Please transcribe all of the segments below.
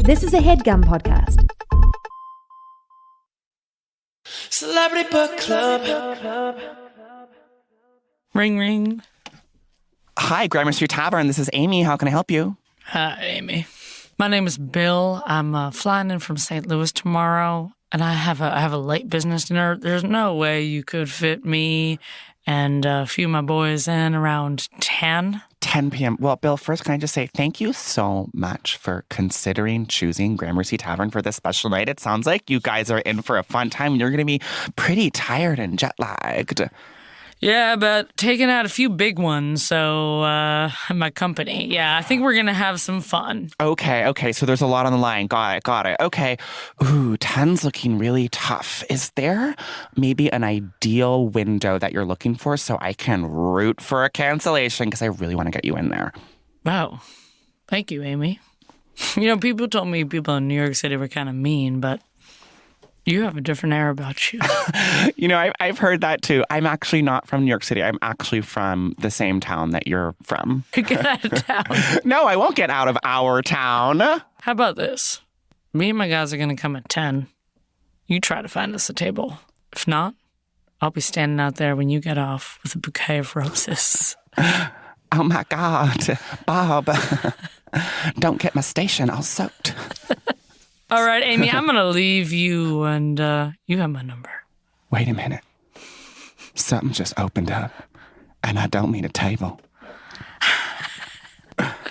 This is a HeadGum podcast. Celebrity Book Club. Ring, ring. Hi, Gramercy Tavern. This is Amy. How can I help you? Hi, Amy. My name is Bill. I'm flying in from St. Louis tomorrow, and I have a late business dinner. There's no way you could fit me and a few of my boys in around 10. 10 p.m. Well, Bill, first, can I just say thank you so much for considering choosing Gramercy Tavern for this special night. It sounds like you guys are in for a fun time. You're going to be pretty tired and jet-lagged. Yeah, but taking out a few big ones, so my company. Yeah, I think we're going to have some fun. Okay. So there's a lot on the line. Got it. Okay. Ooh, 10's looking really tough. Is there maybe an ideal window that you're looking for so I can root for a cancellation? Because I really want to get you in there. Wow. Thank you, Amy. You know, people told me people in New York City were kind of mean, but you have a different air about you. You know, I've heard that too. I'm actually not from New York City. I'm actually from the same town that you're from. Get out of town. No, I won't get out of our town. How about this? Me and my guys are going to come at 10. You try to find us a table. If not, I'll be standing out there when you get off with a bouquet of roses. Oh my God, Bob. Don't get my station all soaked. All right, Amy, I'm going to leave you, and you have my number. Wait a minute. Something just opened up, and I don't mean a table.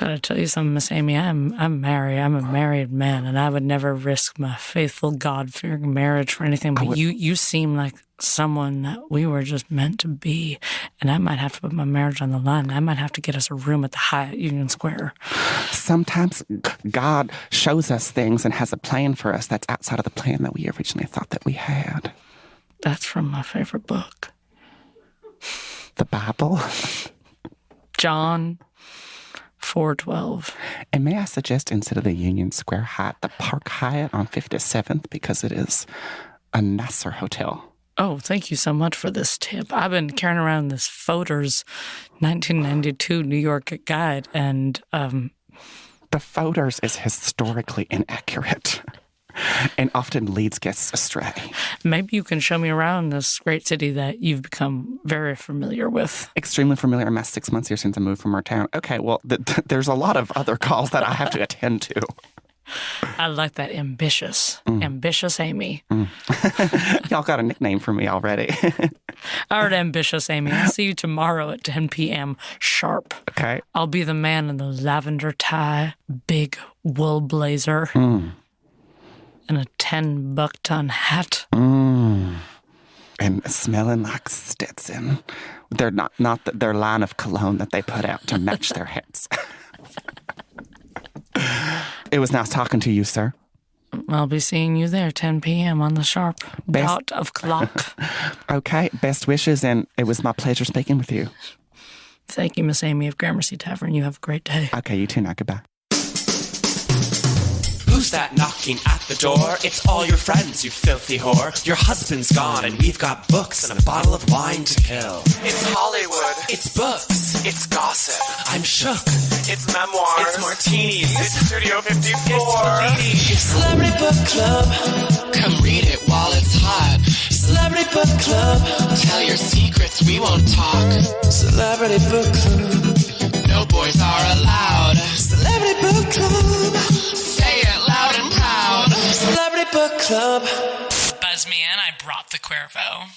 Gotta tell you something, Miss Amy. I'm married. I'm a married man, and I would never risk my faithful, God-fearing marriage for anything. But you seem like someone that we were just meant to be, and I might have to put my marriage on the line. I might have to get us a room at the Hyatt Union Square. Sometimes God shows us things and has a plan for us that's outside of the plan that we originally thought that we had. That's from my favorite book. The Bible? John 4:12. And may I suggest instead of the Union Square Hyatt, the Park Hyatt on 57th, because it is a nicer hotel. Oh, thank you so much for this tip. I've been carrying around this Fodor's 1992 New York guide, and the Fodor's is historically inaccurate and often leads guests astray. Maybe you can show me around this great city that you've become very familiar with. Extremely familiar. I'm 6 months here since I moved from our town. Okay, well, there's a lot of other calls that I have to attend to. I like that ambitious Amy. Y'all got a nickname for me already. All right, ambitious Amy. I'll see you tomorrow at 10 p.m. sharp. Okay. I'll be the man in the lavender tie, big wool blazer, and a 10-buck-ton hat. And smelling like Stetson. They're not their line of cologne that they put out to match their hats. It was nice talking to you, sir. I'll be seeing you there 10 p.m. on the sharp dot of clock. Okay, best wishes, and it was my pleasure speaking with you. Thank you, Miss Amy of Gramercy Tavern. You have a great day. Okay, you too now. Goodbye. Who's that knocking at the door? It's all your friends, you filthy whore. Your husband's gone and we've got books and a bottle of wine to kill. It's Hollywood. It's books. It's gossip. I'm shook. It's memoirs. It's martinis. It's Studio 54. It's Celebrity Book Club. Come read it while it's hot. Celebrity Book Club. Tell your secrets, we won't talk. Celebrity Book Club. No boys are allowed. Celebrity Book Club. Say it loud and proud. Celebrity Book Club. Buzz me in, I brought the Cuervo.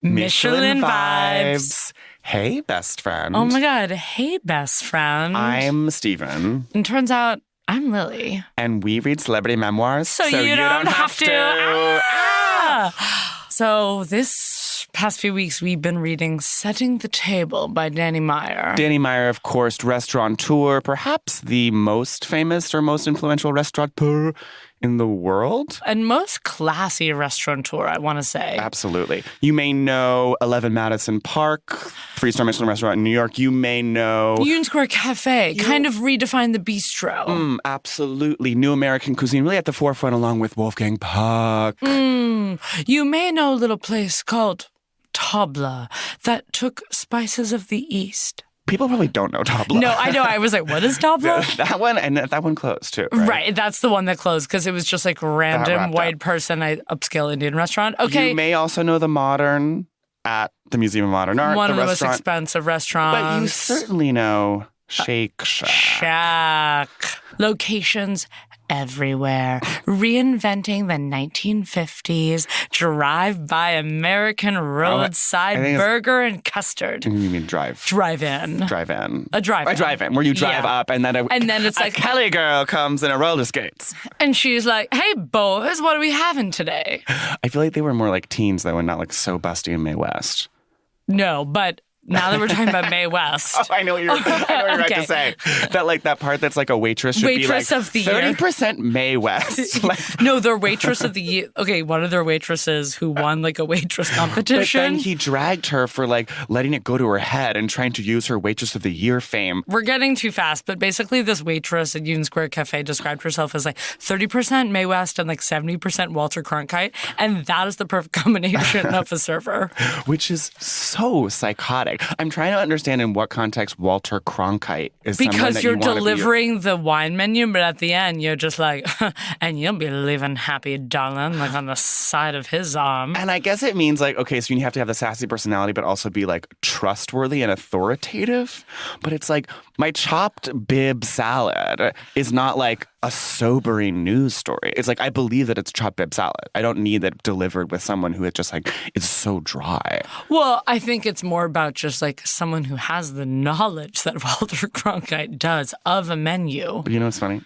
Michelin vibes. Hey, best friend. Oh my God. Hey, best friend. I'm Steven. And turns out I'm Lily. And we read celebrity memoirs. So you don't have to. Ah! So this past few weeks, we've been reading Setting the Table by Danny Meyer. Danny Meyer, of course, restaurateur, perhaps the most famous or most influential restaurateur in the world. And most classy restaurateur, I want to say. Absolutely. You may know 11 Madison Park, 3-star Michelin restaurant in New York. You may know Union Square Cafe, kind of redefined the bistro. Absolutely. New American cuisine, really at the forefront along with Wolfgang Puck. You may know a little place called Tabla that took spices of the East, People probably don't know Tabla. No, I know. I was like, what is Tabla? That one closed too, right? Right. That's the one that closed because it was just like random white person at upscale Indian restaurant. Okay. You may also know the Modern at the Museum of Modern Art. One of the most expensive restaurants. But you certainly know Shake Shack. Locations everywhere. Reinventing the 1950s drive-by American roadside burger and custard. You mean drive? Drive-in. Drive-in. A drive-in. A drive-in, where you drive up and then it's like Kelly girl comes in a roller skates. And she's like, hey, boys, what are we having today? I feel like they were more like teens, though, and not like so busty and Mae West. No, but now that we're talking about Mae West. Oh, I know what you're about to say. That part that's like a waitress should be like of the 30% Mae West. No, their waitress of the year. Okay, one of their waitresses who won like a waitress competition. But then he dragged her for like letting it go to her head and trying to use her waitress of the year fame. We're getting too fast, but basically this waitress at Union Square Cafe described herself as like 30% Mae West and like 70% Walter Cronkite. And that is the perfect combination of a server. Which is so psychotic. I'm trying to understand in what context Walter Cronkite is someone because that you're you want delivering the wine menu, but at the end you're just like, and you'll be living happy, darling, like on the side of his arm. And I guess it means like, okay, so you have to have the sassy personality, but also be like trustworthy and authoritative. But it's like my chopped bib salad is not like a sobering news story. It's like I believe that it's chopped bib salad. I don't need that delivered with someone who is just like is so dry. Well, I think it's more about just like someone who has the knowledge that Walter Cronkite does of a menu. But you know what's funny?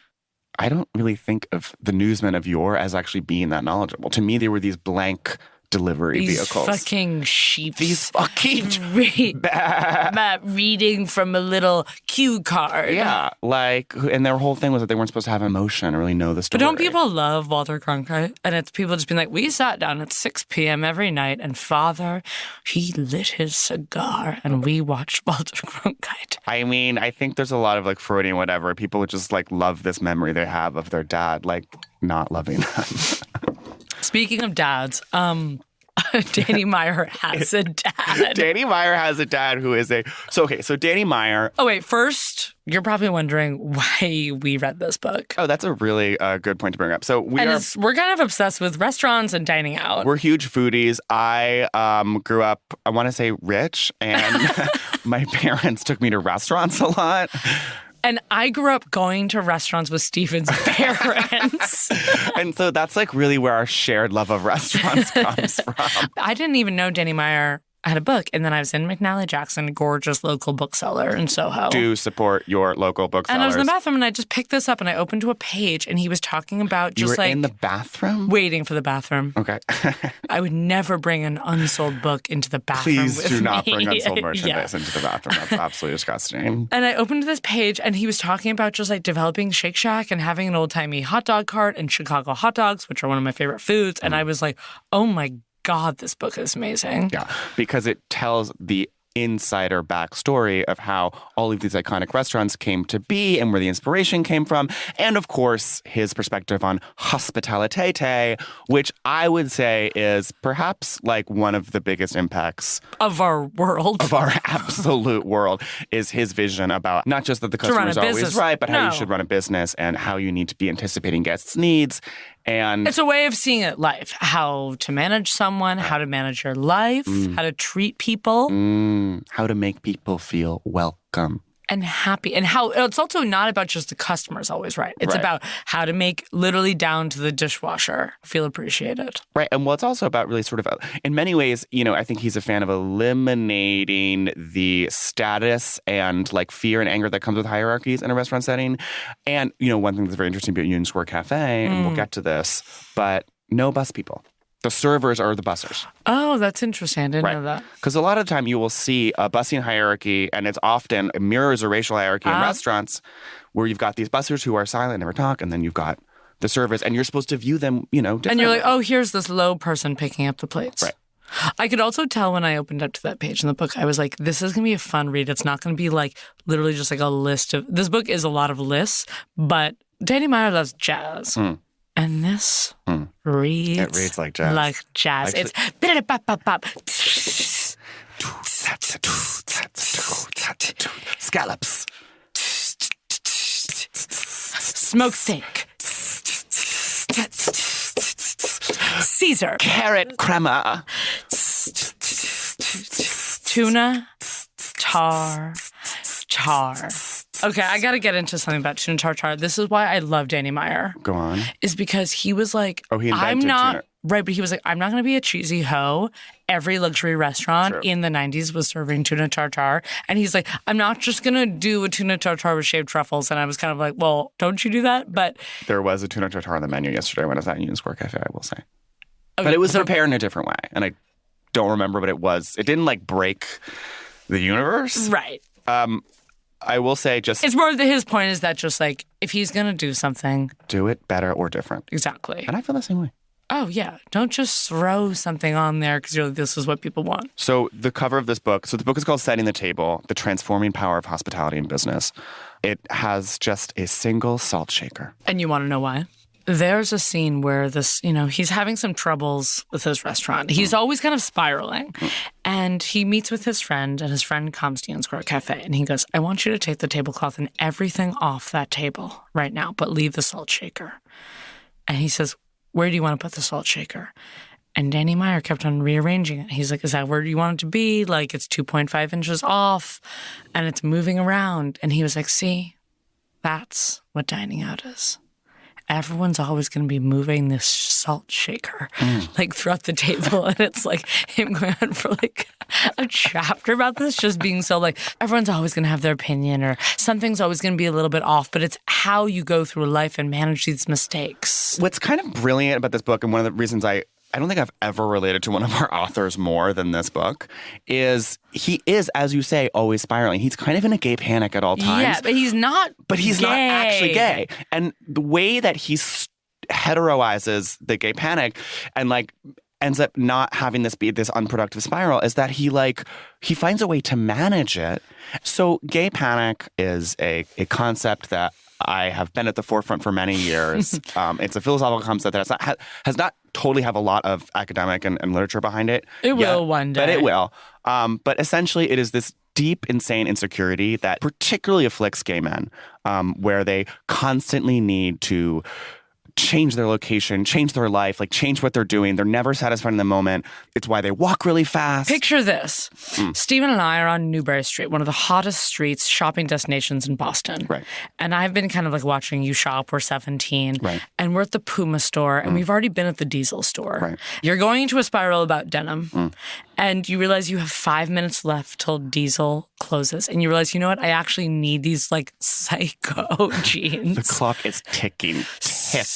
I don't really think of the newsmen of yore as actually being that knowledgeable. To me, they were these blank delivery vehicles. Fucking sheep. These fucking reading from a little cue card. Yeah, like, and their whole thing was that they weren't supposed to have emotion or really know the story. But don't people love Walter Cronkite? And it's people just being like, we sat down at 6 p.m. every night and Father, he lit his cigar and we watched Walter Cronkite. I mean, I think there's a lot of like Freudian whatever. People would just like love this memory they have of their dad, like not loving them. Speaking of dads, Danny Meyer has a dad. Danny Meyer has a dad who is So Danny Meyer. Oh, wait. First, you're probably wondering why we read this book. Oh, that's a really good point to bring up. So we're kind of obsessed with restaurants and dining out. We're huge foodies. I grew up, I want to say rich, and my parents took me to restaurants a lot. And I grew up going to restaurants with Stephen's parents. And so that's like really where our shared love of restaurants comes from. I didn't even know Danny Meyer had a book. And then I was in McNally Jackson, a gorgeous local bookseller in Soho. Do support your local booksellers. And I was in the bathroom and I just picked this up and I opened to a page and he was talking about just in the bathroom? Waiting for the bathroom. Okay. I would never bring an unsold book into the bathroom. Please do not bring unsold merchandise into the bathroom. That's absolutely disgusting. And I opened this page and he was talking about just like developing Shake Shack and having an old-timey hot dog cart and Chicago hot dogs, which are one of my favorite foods. And I was like, oh my God, this book is amazing. Yeah, because it tells the insider backstory of how all of these iconic restaurants came to be and where the inspiration came from. And of course, his perspective on hospitality, which I would say is perhaps like one of the biggest impacts of our world. Of our absolute world is his vision about not just that the customer is always right, but how you should run a business and how you need to be anticipating guests' needs. And it's a way of seeing it life, how to manage someone, how to manage your life, how to treat people. How to make people feel welcome. And happy. And how it's also not about just the customers always right. It's about how to make literally down to the dishwasher feel appreciated. Right. And well, it's also about really sort of, in many ways, you know, I think he's a fan of eliminating the status and like fear and anger that comes with hierarchies in a restaurant setting. And, you know, one thing that's very interesting about Union Square Cafe, and we'll get to this, but no bus people. The servers are the bussers. Oh, that's interesting. I didn't know that. Because a lot of the time you will see a busing hierarchy, and it's often mirrors a racial hierarchy in restaurants where you've got these bussers who are silent, never talk, and then you've got the servers, and you're supposed to view them, you know, differently. And you're like, oh, here's this low person picking up the plates. Right. I could also tell when I opened up to that page in the book, I was like, this is going to be a fun read. It's not going to be like literally just like a list of... This book is a lot of lists, but Danny Meyer loves jazz. And this reads... It reads like jazz. Like jazz. Actually, it's... Scallops. Smoked steak. Caesar. Carrot crema. Tuna. Char. Okay, I got to get into something about tuna tartare. This is why I love Danny Meyer. Go on. Is because he was like, he invented I'm not tuna. right, but he was like, I'm not going to be a cheesy hoe. Every luxury restaurant True. in the 90s was serving tuna tartare. And he's like, I'm not just going to do a tuna tartare with shaved truffles. And I was kind of like, well, don't you do that? But there was a tuna tartare on the menu yesterday when I was at Union Square Cafe, I will say. okay, But it was prepared in a different way. And I don't remember, but it didn't like break the universe. Right. I will say just It's more that his point is that just like, if he's going to do something. do it better or different. Exactly. And I feel the same way. Oh, yeah. Don't just throw something on there because you're like, this is what people want. So the cover of this book, the book is called Setting the Table, The Transforming Power of Hospitality and Business. It has just a single salt shaker. And you want to know why? There's a scene where he's having some troubles with his restaurant. He's always kind of spiraling. And he meets with his friend, and his friend comes to Union Square Cafe, and he goes, I want you to take the tablecloth and everything off that table right now, but leave the salt shaker. And he says, where do you want to put the salt shaker? And Danny Meyer kept on rearranging it. He's like, is that where you want it to be? Like, it's 2.5 inches off, and it's moving around. And he was like, see, that's what dining out is. Everyone's always going to be moving this salt shaker like throughout the table. And it's like him going on for like a chapter about this, just being so like, everyone's always going to have their opinion or something's always going to be a little bit off, but it's how you go through life and manage these mistakes. What's kind of brilliant about this book, and one of the reasons I don't think I've ever related to one of our authors more than this book, is he is, as you say, always spiraling. He's kind of in a gay panic at all times. Yeah, but he's not not actually gay. And the way that he heteroizes the gay panic and like ends up not having this be this unproductive spiral is that he finds a way to manage it. So gay panic is a concept that I have been at the forefront for many years. It's a philosophical concept that has not totally have a lot of academic and literature behind it. It will one day. But it will. But essentially, it is this deep, insane insecurity that particularly afflicts gay men, where they constantly need to change their location, change their life, like change what they're doing. They're never satisfied in the moment. It's why they walk really fast. Picture this. Stephen and I are on Newbury Street, one of the hottest streets, shopping destinations in Boston. Right. And I've been kind of like watching you shop. We're 17. Right. And we're at the Puma store, and we've already been at the Diesel store. Right. You're going into a spiral about denim, and you realize you have 5 minutes left till Diesel closes. And you realize, you know what? I actually need these like psycho jeans. The clock is ticking.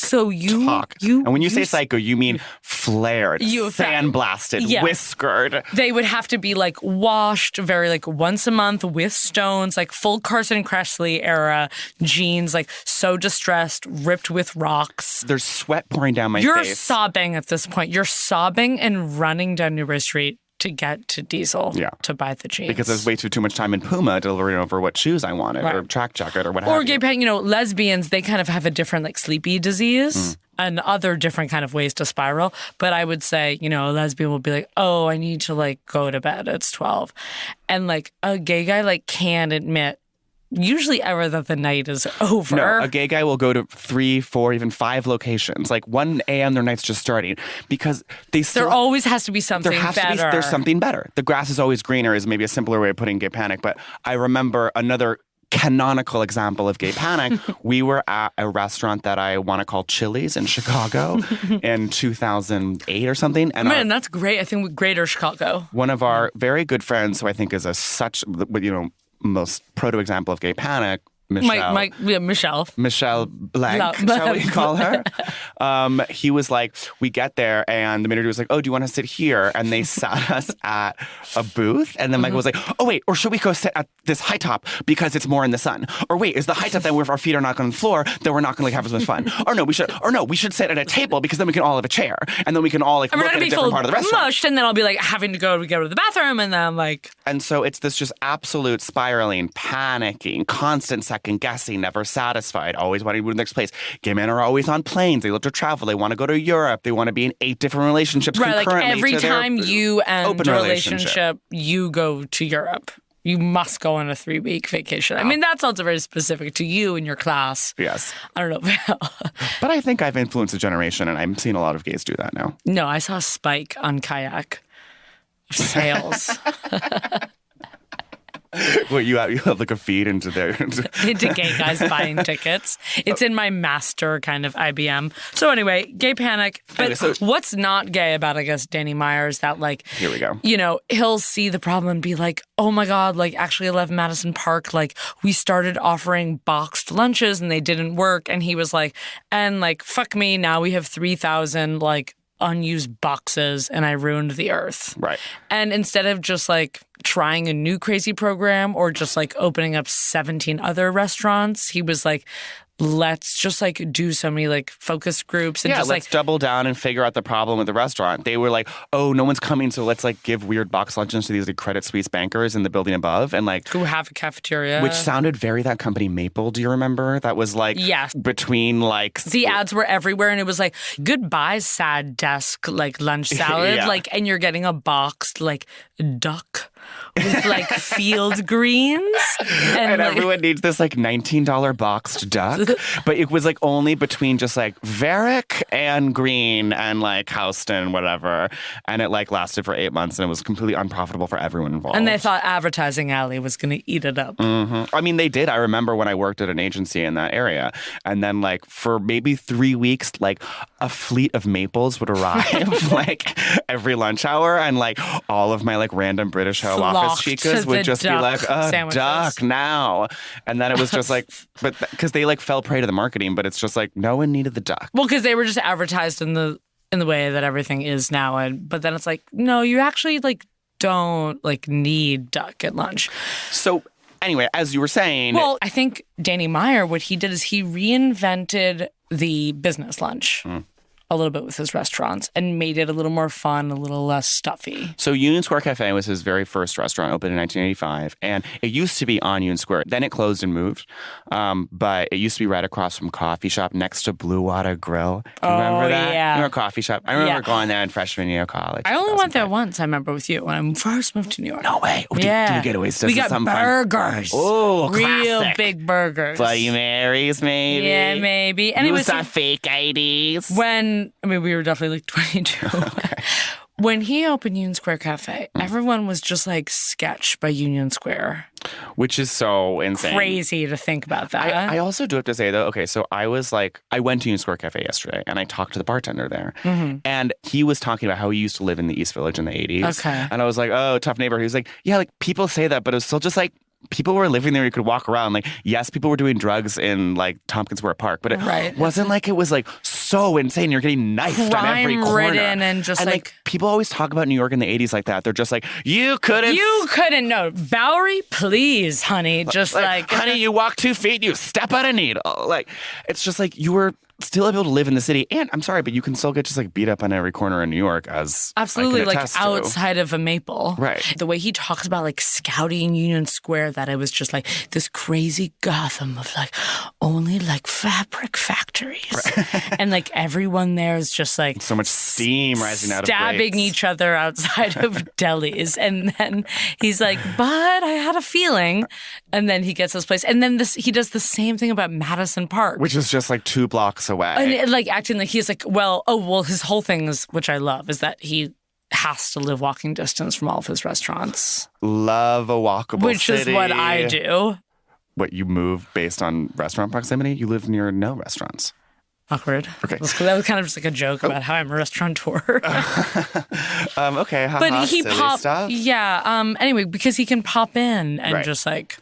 So And when you say psycho, you mean flared, sandblasted, whiskered. They would have to be like washed very like once a month with stones, like full Carson Kressley era jeans, like so distressed, ripped with rocks. There's sweat pouring down my face. You're sobbing at this point. You're sobbing and running down Newbury Street to get to Diesel to buy the jeans. Because I wasted too much time in Puma delivering over what shoes I wanted or track jacket or what have you. Or gay panic, lesbians, they kind of have a different like sleepy disease and other different kind of ways to spiral. But I would say, a lesbian will be like, oh, I need to like go to bed. It's 12. And like a gay guy like can't admit usually ever that the night is over. No, a gay guy will go to 3, 4, even 5 locations. Like 1 a.m. their night's just starting because there always has to be something better. There's something better. The grass is always greener is maybe a simpler way of putting gay panic. But I remember another canonical example of gay panic. We were at a restaurant that I want to call Chili's in Chicago in 2008 or something. And man, that's great. I think Greater Chicago. One of our very good friends, who I think is most proto-example of gay panic, Michelle Blank, shall we call her? He was like, we get there, and the manager was like, oh, do you want to sit here? And they sat us at a booth, and then Michael was like, oh, wait, or should we go sit at this high top because it's more in the sun? Or wait, is the high top that where our feet are not on the floor, that we're not going to have as much fun? Or no, we should sit at a table because then we can all have a chair, and then we can all look at a different part of the restaurant. Mushed, and then I'll be like having to go to the bathroom, and then I'm like... And so it's this just absolute spiraling, panicking, constant second second guessing, never satisfied, always wanting to move to the next place. Gay men are always on planes. They love to travel. They want to go to Europe. They want to be in 8 different relationships concurrently. Like every time you end a relationship, you go to Europe. You must go on a 3-week vacation. I mean, that's also very specific to you and your class. Yes. I don't know. But I think I've influenced a generation, and I'm seeing a lot of gays do that now. No, I saw Spike on kayak sales. Well, you have like a feed into their... into gay guys buying tickets. It's in my master kind of IBM. So anyway, gay panic. But what's not gay about, I guess, Danny Meyer is that, like... Here we go. You know, he'll see the problem and be like, oh my God, like actually 11 Madison Park, like we started offering boxed lunches and they didn't work. And he was like, and like, fuck me, now we have 3,000 like unused boxes and I ruined the earth. Right. And instead of just like trying a new crazy program or just like opening up 17 other restaurants, he was like, let's just like do so many like focus groups and just let's like double down and figure out the problem with the restaurant. They were like, oh, no one's coming, so let's like give weird box luncheons to these like Credit Suisse bankers in the building above, and like who have a cafeteria, which sounded very that company Maple. Do you remember? That was like between like the ads were everywhere, and it was like goodbye sad desk like lunch salad like, and you're getting a boxed like duck with like field greens, and like, everyone needs this like $19 boxed duck. But it was like only between just like Varick and Green and like Houston, whatever. And it like lasted for 8 months and it was completely unprofitable for everyone involved. And they thought Advertising Alley was going to eat it up. Mm-hmm. I mean, they did. I remember when I worked at an agency in that area. And then like for maybe 3 weeks, like a fleet of Maples would arrive like every lunch hour. And like all of my like random British Home Office chicas would just be like, duck now. And then it was just like, but because they like fell prey to the marketing, but it's just like no one needed the duck. Well, because they were just advertised in the way that everything is now, but then it's like no, you actually like don't like need duck at lunch. So anyway, as you were saying, well, I think Danny Meyer, what he did is he reinvented the business lunch. A little bit with his restaurants and made it a little more fun, a little less stuffy. So Union Square Cafe was his very first restaurant, opened in 1985. And it used to be on Union Square. Then it closed and moved. But it used to be right across from Coffee Shop next to Blue Water Grill. Do you remember that? Yeah. You remember Coffee Shop? I remember going there in freshman year of college. I only went there once, I remember, with you when I first moved to New York. No way. Do you get oysters? We got burgers. Oh, real classic. Big burgers. Bloody Marys, maybe. Yeah, maybe. And it was fake IDs. We were definitely like 22. Okay. When he opened Union Square Cafe, everyone was just like sketched by Union Square. Which is so insane. Crazy to think about that. I also do have to say, though, okay, so I went to Union Square Cafe yesterday and I talked to the bartender there. Mm-hmm. And he was talking about how he used to live in the East Village in the 80s. Okay. And I was like, oh, tough neighbor. He was like, yeah, like people say that, but it was still just like, people were living there. You could walk around. Like, yes, people were doing drugs in like Tompkins Square Park, but it wasn't like it was like so insane. You're getting knifed on every corner. Crime-ridden and just like people always talk about New York in the 80s like that. They're just like, you couldn't. No, Bowery, please, honey. Just like honey, you walk 2 feet, you step on a needle. Like, it's just like you were still able to live in the city. And I'm sorry, but you can still get just like beat up on every corner in New York as absolutely, like outside to. of a Maple. Right. The way he talks about like scouting Union Square, that it was just like this crazy Gotham of like only like fabric factories. Right. And like everyone there is just like so much steam rising out of stabbing each other outside of delis. And then he's like, but I had a feeling. And then he gets this place. And then he does the same thing about Madison Park. Which is just like 2 blocks away. And like acting like he's like, his whole thing is, which I love, is that he has to live walking distance from all of his restaurants. Love a walkable which city. Which is what I do. What, you move based on restaurant proximity? You live near no restaurants. Awkward. Okay. That was kind of just like a joke about how I'm a restaurateur. Okay. But he popped. Yeah. Anyway, because he can pop in and just like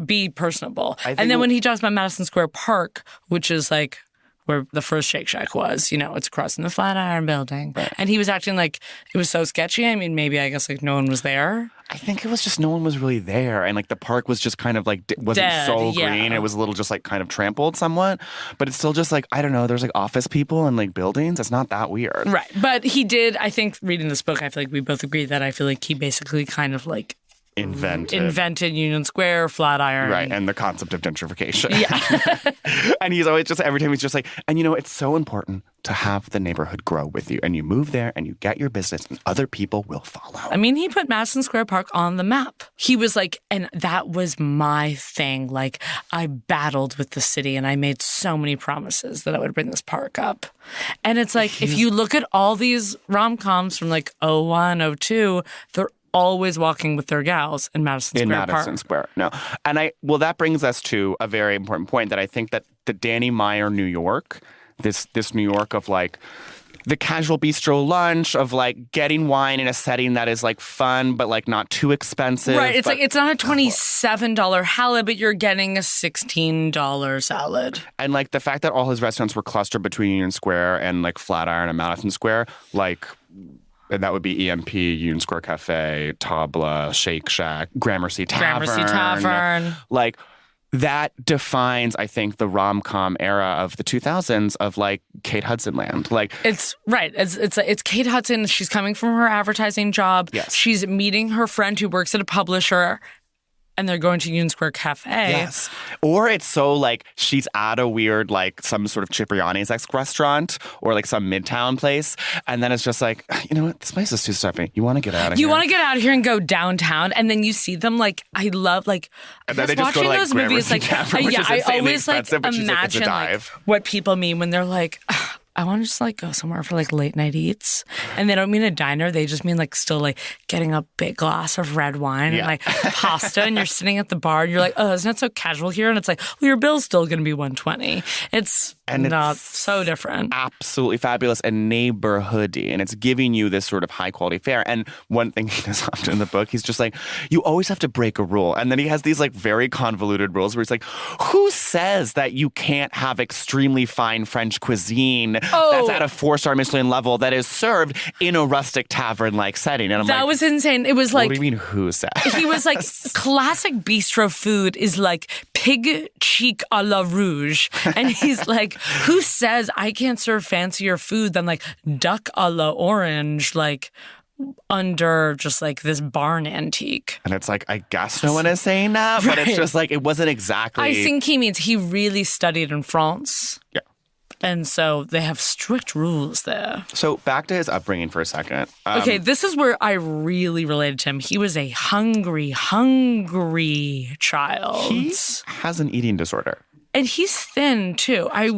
be personable. And then when he talks about Madison Square Park, which is like where the first Shake Shack was, it's across from the Flatiron Building. Right. And he was acting like it was so sketchy. I mean, maybe I guess like no one was there. I think it was just no one was really there. And like the park was just kind of like, wasn't dead, so green. It was a little just like kind of trampled somewhat. But it's still just like, I don't know, there's like office people and like buildings. It's not that weird. Right. But he did, I think reading this book, I feel like we both agree that I feel like he basically kind of like invented Union Square, Flatiron. Right, and the concept of gentrification. Yeah. And he's always just, every time he's just like, and you know, it's so important to have the neighborhood grow with you. And you move there and you get your business and other people will follow. I mean, he put Madison Square Park on the map. He was like, and that was my thing. Like, I battled with the city and I made so many promises that I would bring this park up. And it's like, if you look at all these rom-coms from like 01, 02, they're always walking with their gals in Madison Square Park. In Madison Square, no. And that brings us to a very important point that I think that the Danny Meyer New York, this New York of like the casual bistro lunch, of like getting wine in a setting that is like fun but like not too expensive. Right. It's like it's not a $27 halibut, but you're getting a $16 salad. And like the fact that all his restaurants were clustered between Union Square and like Flatiron and Madison Square, like, and that would be EMP, Union Square Cafe, Tabla, Shake Shack, Gramercy Tavern. Like, that defines, I think, the rom-com era of the 2000s of like Kate Hudson land. Like, it's right. It's Kate Hudson. She's coming from her advertising job. Yes. She's meeting her friend who works at a publisher. And they're going to Union Square Cafe. Yes. Or it's so like she's at a weird, like some sort of Cipriani's restaurant or like some midtown place. And then it's just like, you know what? This place is too stuffy. You want to get out of here. You want to get out of here and go downtown. And then you see them like, I love like, and then they just go to like those movies, like, Tavern, which is I insanely always like expensive, but imagine like what people mean when they're like, I want to just like go somewhere for like late night eats. And they don't mean a diner. They just mean like still like getting a big glass of red wine and like pasta. And you're sitting at the bar and you're like, oh, isn't it so casual here? And it's like, well, your bill's still going to be $120. It's not so different. Absolutely fabulous and neighborhoody. And it's giving you this sort of high quality fare. And one thing he does often in the book, he's just like, you always have to break a rule. And then he has these like very convoluted rules where he's like, who says that you can't have extremely fine French cuisine that's at a 4-star Michelin level that is served in a rustic tavern-like setting? And I'm that was insane. It was like, what do you mean, who said? He was like, classic bistro food is like pig cheek a la rouge. And he's like, who says I can't serve fancier food than like duck a la orange, like under just like this barn antique? And it's like, I guess no one is saying that, but it's just like, it wasn't exactly. I think he means he really studied in France. Yeah. And so they have strict rules there. So back to his upbringing for a second. Okay, this is where I really related to him. He was a hungry child. He has an eating disorder. And he's thin, too. I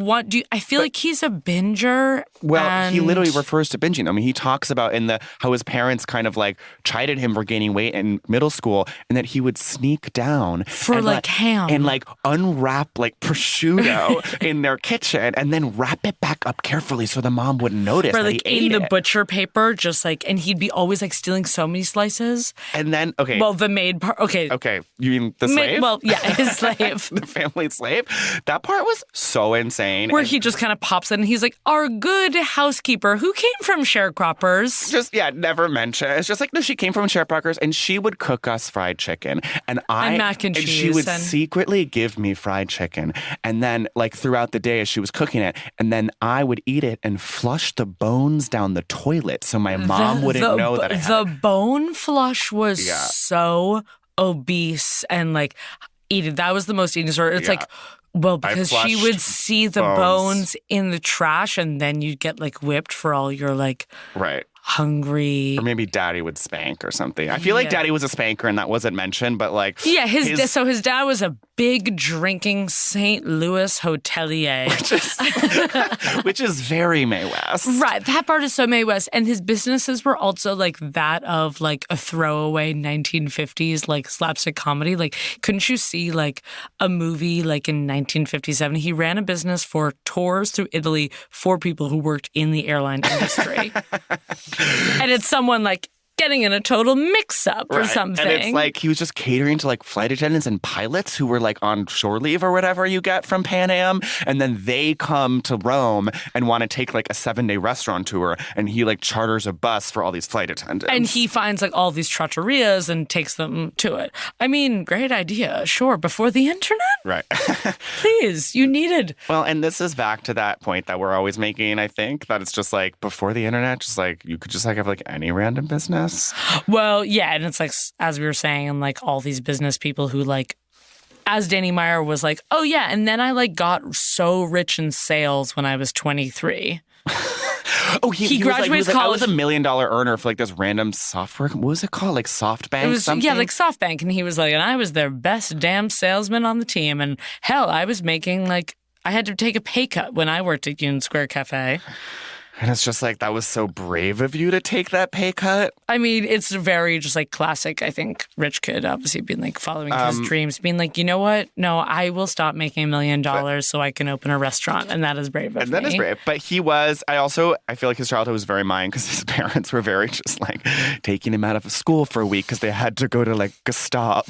feel like he's a binger. Well, he literally refers to binging. I mean, he talks about how his parents kind of like chided him for gaining weight in middle school, and that he would sneak down for and like ham and like unwrap like prosciutto in their kitchen and then wrap it back up carefully so the mom wouldn't notice that he ate in the it. butcher paper, just like, and he'd be always like stealing so many slices. And then the maid part. Okay, you mean the slave? Well, yeah, his slave, the family slave. That part was so insane. Where he just kind of pops in and he's like, our good housekeeper who came from sharecroppers. Just, never mention. It's just like, no, she came from sharecroppers and she would cook us fried chicken. And mac and cheese. She would secretly give me fried chicken. And then like throughout the day as she was cooking it, and then I would eat it and flush the bones down the toilet so my mom wouldn't know that I had the bone flush was so obese and like eating. That was the most eating disorder. It's like, well, because she would see the bones in the trash and then you'd get like whipped for all your like hungry. Or maybe Daddy would spank or something. I feel like Daddy was a spanker and that wasn't mentioned, but like. Yeah, his dad was a big drinking St. Louis hotelier. Which is very Mae West. Right. That part is so Mae West. And his businesses were also like that of like a throwaway 1950s like slapstick comedy. Like, couldn't you see like a movie like in 1957? He ran a business for tours through Italy for people who worked in the airline industry. And it's someone like getting in a total mix-up or something. And it's like he was just catering to like flight attendants and pilots who were like on shore leave or whatever you get from Pan Am. And then they come to Rome and want to take like a 7-day restaurant tour. And he like charters a bus for all these flight attendants. And he finds like all these trattorias and takes them to it. I mean, great idea. Sure. Before the internet? Right. Please, you needed. Well, and this is back to that point that we're always making, I think, that it's just like before the internet, just like you could just like have like any random business. business? Well, yeah, and it's like, as we were saying, and like all these business people who like, as Danny Meyer was like, oh yeah, and then I like got so rich in sales when I was 23. Oh, he graduated college. I was $1 million earner for like this random software. What was it called? Like SoftBank? It was something? Yeah, like SoftBank, and he was like, and I was their best damn salesman on the team, and hell, I was making like I had to take a pay cut when I worked at Union Square Cafe. And it's just like, that was so brave of you to take that pay cut. I mean, it's very just like classic, I think, rich kid, obviously being like following his dreams, being like, you know what? No, I will stop making $1 million so I can open a restaurant. And that is brave of me. And that is brave. But I feel like his childhood was very mine because his parents were very just like taking him out of school for a week because they had to go to like Gestapo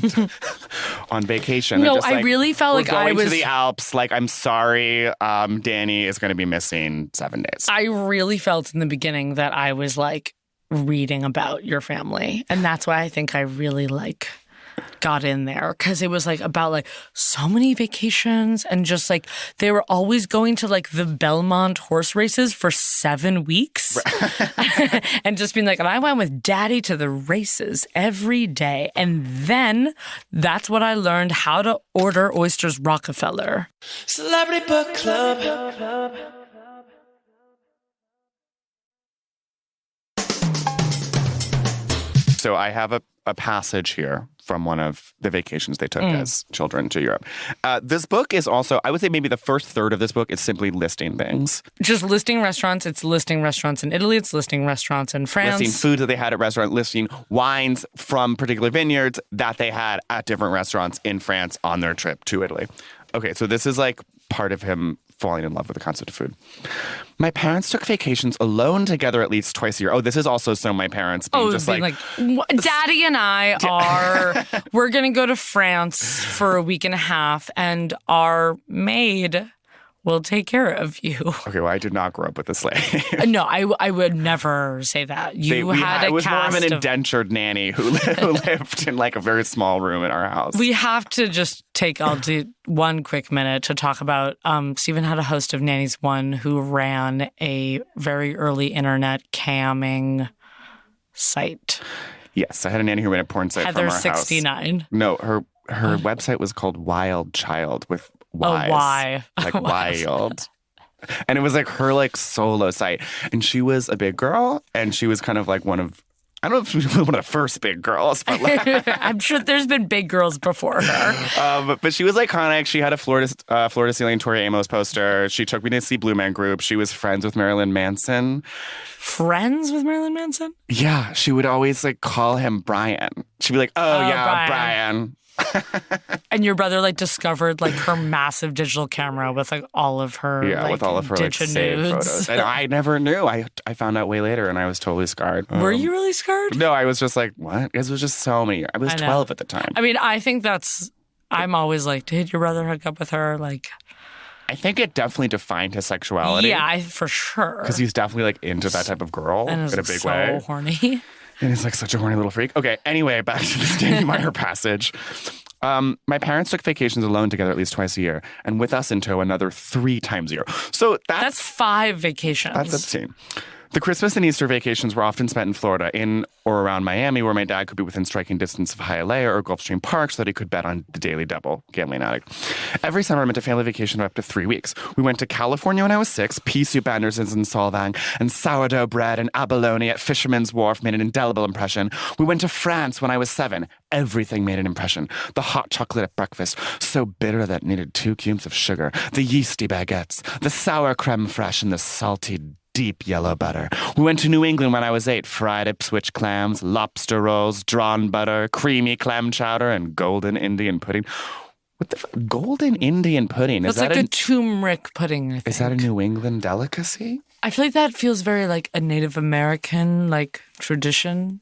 on vacation. No, just, I really felt like I was going to the Alps. Like, I'm sorry, Danny is going to be missing 7 days. I really felt in the beginning that I was like reading about your family. And that's why I think I really like got in there, because it was like about like so many vacations, and just like they were always going to like the Belmont horse races for 7 weeks. And just being like, and I went with Daddy to the races every day. And then that's what I learned how to order oysters Rockefeller. Celebrity Book Club. So I have a passage here from one of the vacations they took as children to Europe. This book is also, I would say maybe the first third of this book is simply listing things. Just listing restaurants. It's listing restaurants in Italy. It's listing restaurants in France. Listing foods that they had at restaurants, listing wines from particular vineyards that they had at different restaurants in France on their trip to Italy. Okay, so this is like part of him falling in love with the concept of food. My parents took vacations alone together at least twice a year. Oh, this is also so my parents being just like Daddy and I we're going to go to France for a week and a half, and our maid will take care of you. Okay, well, I did not grow up with this lady. No, I would never say that. It was more of an indentured nanny who lived in like a very small room in our house. We have to just I'll do one quick minute to talk about, Stephen had a host of Nannies One who ran a very early internet camming site. Yes, I had a nanny who ran a porn site from our house. Heather69. No, her website was called Wild Child with Y's. Oh, why? Like wild. And it was like her like solo site. And she was a big girl, and she was kind of like I don't know if she was one of the first big girls, but like, I'm sure there's been big girls before her. But she was iconic. She had a Florida Ceiling Tori Amos poster. She took me to see Blue Man Group. She was friends with Marilyn Manson. Friends with Marilyn Manson? Yeah, she would always like call him Brian. She'd be like, oh yeah, Brian. And your brother like discovered like her massive digital camera with like all of her with all of her like saved photos. And I never knew. I found out way later, and I was totally scarred. Were you really scarred? No, I was just like, what? It was just so many. I was 12 at the time. I mean, I think I'm always like, did your brother hook up with her? Like, I think it definitely defined his sexuality. Yeah, for sure. Because he's definitely like into that type of girl in a big way. So horny. And he's like such a horny little freak. Okay, anyway, back to this Danny Meyer passage. My parents took vacations alone together at least twice a year, and with us in tow another 3 times a year. So that's 5 vacations. That's obscene. The Christmas and Easter vacations were often spent in Florida, in or around Miami, where my dad could be within striking distance of Hialeah or Gulfstream Park so that he could bet on the Daily Double, gambling addict. Every summer I went to family vacation of up to 3 weeks. We went to California when I was 6, pea soup Andersons in Solvang, and sourdough bread and abalone at Fisherman's Wharf made an indelible impression. We went to France when I was 7. Everything made an impression. The hot chocolate at breakfast, so bitter that it needed 2 cubes of sugar. The yeasty baguettes, the sour creme fraiche, and the salty deep yellow butter. We went to New England when I was 8. Fried Ipswich clams, lobster rolls, drawn butter, creamy clam chowder, and golden Indian pudding. What the golden Indian pudding? That's like a turmeric pudding, I think. Is that a New England delicacy? I feel like that feels very like a Native American like tradition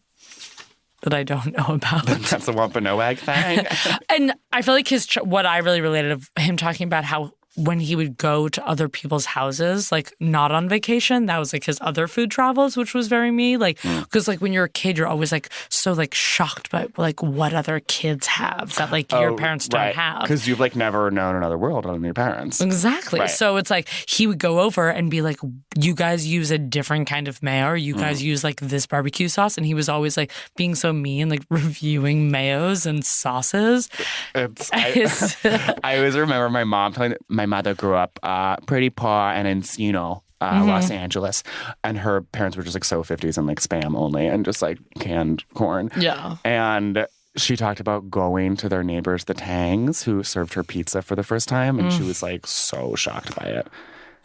that I don't know about. That's a Wampanoag thing. And I feel like what I really related of him talking about how when he would go to other people's houses, like not on vacation, that was like his other food travels, which was very me. Like, because like when you're a kid, you're always like so like shocked by like what other kids have that like your parents don't have. Because you've like never known another world other than your parents. Exactly. Right. So it's like he would go over and be like, you guys use a different kind of mayo, or you guys use like this barbecue sauce. And he was always like being so mean, like reviewing mayos and sauces. I always remember my mom telling my mother grew up pretty poor and Encino, Los Angeles, and her parents were just like so 50s and like Spam only and just like canned corn. Yeah. And she talked about going to their neighbors, the Tangs, who served her pizza for the first time, and she was like so shocked by it.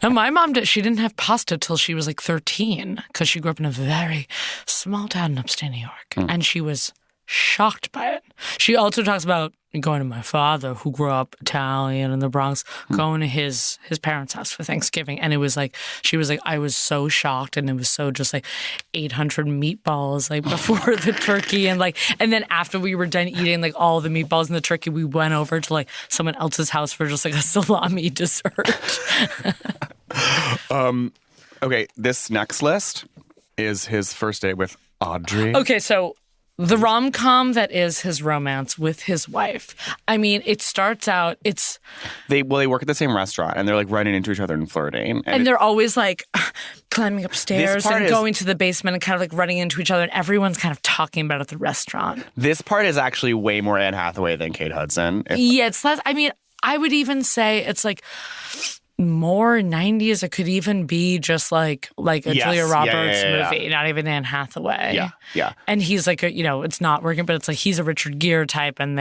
And my mom she didn't have pasta till she was like 13 because she grew up in a very small town in upstate New York, and she was shocked by it. She also talks about going to my father, who grew up Italian in the Bronx, going to his parents' house for Thanksgiving. And it was like, she was like, I was so shocked. And it was so just like 800 meatballs like before the turkey. And then after we were done eating like all the meatballs and the turkey, we went over to like someone else's house for just like a salami dessert. Okay, this next list is his first date with Audrey. Okay, so the rom-com that is his romance with his wife. I mean, it starts out, They work at the same restaurant and they're like running into each other and flirting. And they're always like climbing upstairs and going to the basement and kind of like running into each other, and everyone's kind of talking about it at the restaurant. This part is actually way more Anne Hathaway than Kate Hudson. Yeah, it's less, I mean, I would even say it's like more 90s. It could even be just like a Julia Roberts movie, not even Anne Hathaway. Yeah. And he's like, it's not working, but it's like he's a Richard Gere type and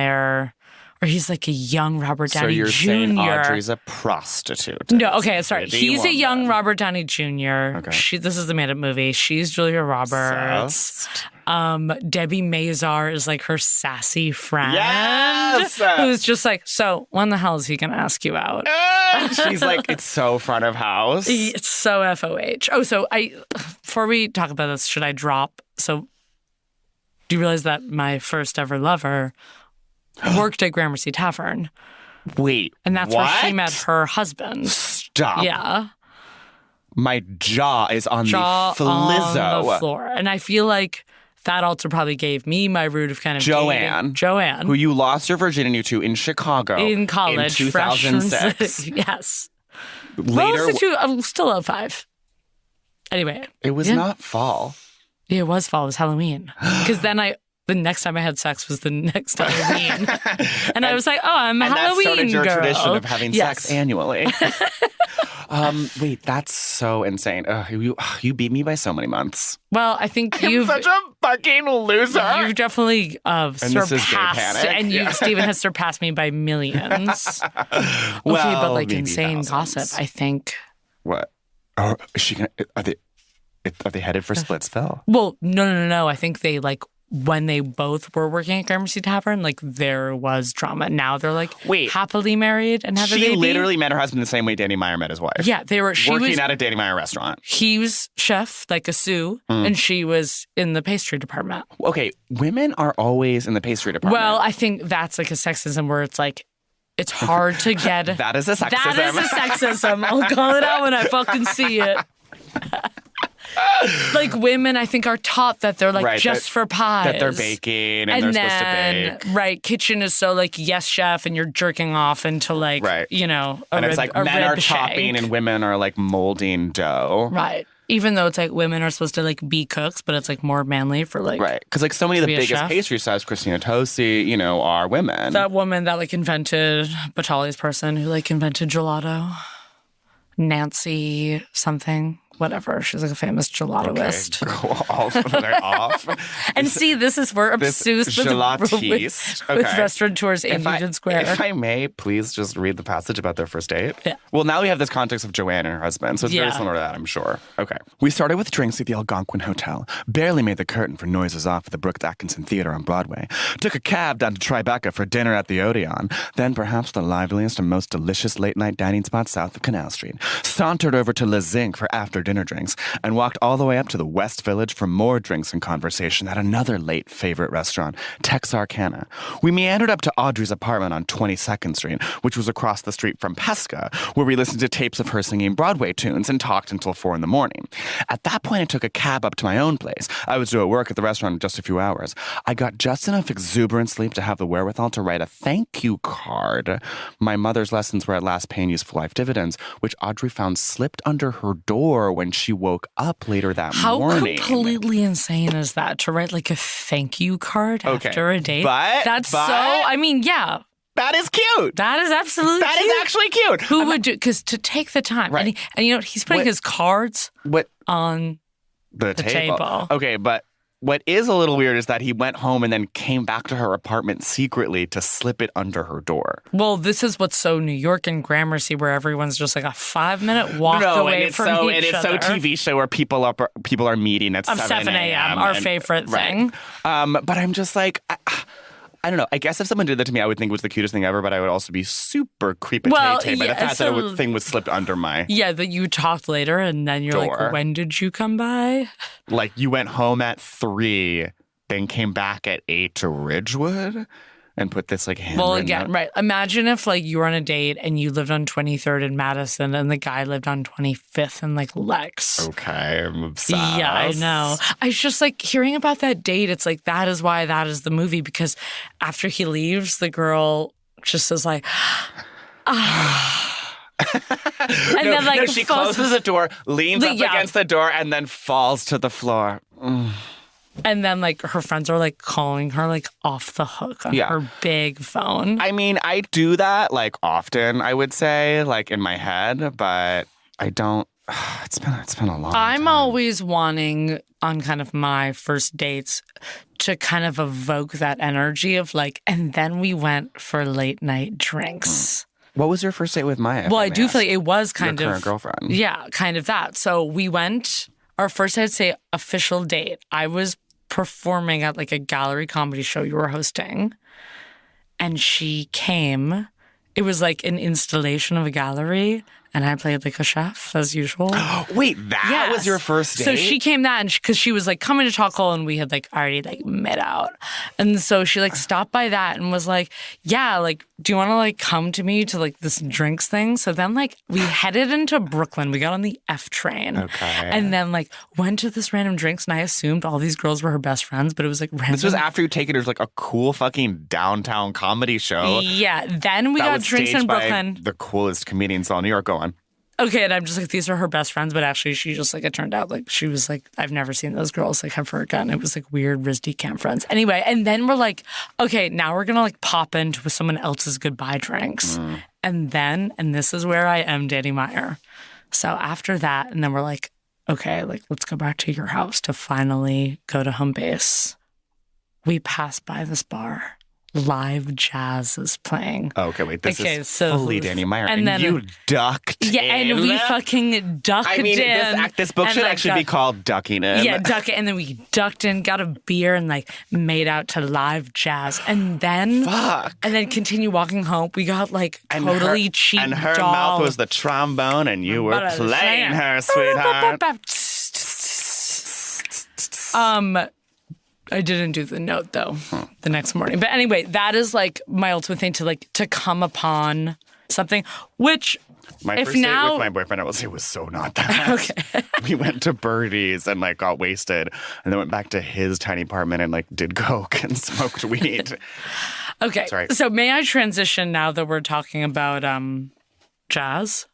he's like a young Robert Downey Jr. So you're saying Audrey's a prostitute. No, okay, sorry. He's a young Robert Downey Jr. Okay. This is the made-up movie. She's Julia Roberts. Debbie Mazar is like her sassy friend. Yes! Who's just like, so when the hell is he going to ask you out? She's like, it's so front of house. It's so FOH. Oh, so before we talk about this, should I drop? So do you realize that my first ever lover worked at Gramercy Tavern? Wait, and that's where she met her husband. Stop. Yeah. My jaw is on the flizzo. On the floor. And I feel like that also probably gave me my root of kind of Joanne, who you lost your virginity to in Chicago in college, in 2006. Yes. Later, I'm still 05. Anyway, it was not fall. Yeah, it was fall. It was Halloween. Because then the next time I had sex was the next Halloween, and I was like, "Oh, I'm a Halloween girl." And that started your tradition of having sex annually. Wait, that's so insane. You beat me by so many months. Well, I think I'm such a fucking loser. You've definitely surpassed, and Stephen has surpassed me by millions. Okay, but like insane gossip, I think. What? Oh, is she gonna? Are they headed for Splitsville? Well, no. I think they like. When they both were working at Gramercy Tavern, like there was drama. Now they're like happily married and have a baby. She literally met her husband the same way Danny Meyer met his wife. Yeah, they were working at a Danny Meyer restaurant. He was chef, like a sous, and she was in the pastry department. Okay, women are always in the pastry department. Well, I think that's like a sexism where it's like it's hard to get. That is a sexism. That is a sexism. I'll call it out when I fucking see it. Like women, I think, are taught that they're like just for pies. That they're baking and they're supposed to bake. Right. Kitchen is so like, yes, chef, and you're jerking off into like, and it's like men are chopping and women are like molding dough. Right. Even though it's like women are supposed to like be cooks, but it's like more manly for like. Right. Because like so many of the biggest pastry chefs, Christina Tosi, are women. That woman that like invented, Batali's person who like invented gelato. Nancy something. Whatever. She's like a famous gelatoist. Okay. They're off. And see, this is we're obsessed with restaurateurs in Union Square. If I may, please just read the passage about their first date. Yeah. Well, now we have this context of Joanne and her husband, so it's very similar to that, I'm sure. Okay. We started with drinks at the Algonquin Hotel. Barely made the curtain for noises off at the Brooks Atkinson Theater on Broadway. Took a cab down to Tribeca for dinner at the Odeon. Then perhaps the liveliest and most delicious late-night dining spot south of Canal Street. Sauntered over to Le Zinc for after dinner drinks and walked all the way up to the West Village for more drinks and conversation at another late favorite restaurant, Texarkana. We meandered up to Audrey's apartment on 22nd Street, which was across the street from Pesca, where we listened to tapes of her singing Broadway tunes and talked until 4 a.m. At that point, I took a cab up to my own place. I was due at work at the restaurant in just a few hours. I got just enough exuberant sleep to have the wherewithal to write a thank you card. My mother's lessons were at last paying useful life dividends, which Audrey found slipped under her door when she woke up later that morning. How completely insane is that to write like a thank you card after a date? That's so, I mean, yeah. That is cute. That is absolutely cute. That is actually cute. Who would do, because to take the time. Right. And you know, he's putting his cards on the table. Okay, but what is a little weird is that he went home and then came back to her apartment secretly to slip it under her door. Well, this is what's so New York and Gramercy, where everyone's just like a 5-minute walk away from each other. And it's so TV show where people are meeting at 7 a.m. Our favorite thing. But I'm just like, I don't know. I guess if someone did that to me, I would think it was the cutest thing ever, but I would also be super creepy by the fact that a thing was slipped under my that you talked later and then you're door. Like, when did you come by? Like, you went home at 3, then came back at 8 to Ridgewood and put this like handwritten Well, again, note. Right. Imagine if like you were on a date and you lived on 23rd in Madison and the guy lived on 25th in like Lex. Okay, I'm obsessed. Yeah, I know. I just like hearing about that date. It's like, that is why that is the movie, because after he leaves, the girl just is like, then like she closes the door, leans up against the door, and then falls to the floor. And then, like, her friends are, like, calling her, like, off the hook on her big phone. I mean, I do that, like, often, I would say, like, in my head, but I don't. It's been a long time. I'm always wanting, on kind of my first dates, to kind of evoke that energy of, like, and then we went for late night drinks. What was your first date with Maya? Well, I do feel like it was kind your of. current girlfriend. Yeah, kind of that. So we went, our first, I'd say, official date. I was performing at like a gallery comedy show you were hosting, and she came. It was like an installation of a gallery, and I played like a chef as usual. Wait, that was your first date? So she came that, and because she was like coming to Chocolate, and we had like already like met out, and so she like stopped by that and was like, "Yeah, like, do you want to like come to me to like this drinks thing?" So then like we headed into Brooklyn. We got on the F train, and then like went to this random drinks, and I assumed all these girls were her best friends, but it was like random. This was after you taken her to like a cool fucking downtown comedy show. Yeah, then we got drinks in Brooklyn. By the coolest comedians in all New York. Go on. Okay, and I'm just like, these are her best friends, but actually she just like, it turned out like she was like, I've never seen those girls like ever again. It was like weird RISD camp friends. Anyway, and then we're like, okay, now we're gonna like pop into someone else's goodbye drinks. And this is where I am Danny Meyer. So after that, and then we're like, okay, like let's go back to your house to finally go to home base. We pass by this bar. Live jazz is playing. Oh, okay, wait. This is fully Danny Meyer. And then you ducked in. Yeah, and we fucking ducked in. I mean, this book should actually be called Ducking In. Yeah, duck it. And then we ducked in, got a beer, and like made out to live jazz. And then continue walking home. We got like totally cheap and her mouth was the trombone, and you were playing her, sweetheart. I didn't do the note though the next morning. But anyway, that is like my ultimate thing to come upon something, which my first date with my boyfriend, I will say, was so not that. Okay. We went to Birdie's and like got wasted, and then went back to his tiny apartment and like did coke and smoked weed. Okay. Sorry. So may I transition now that we're talking about jazz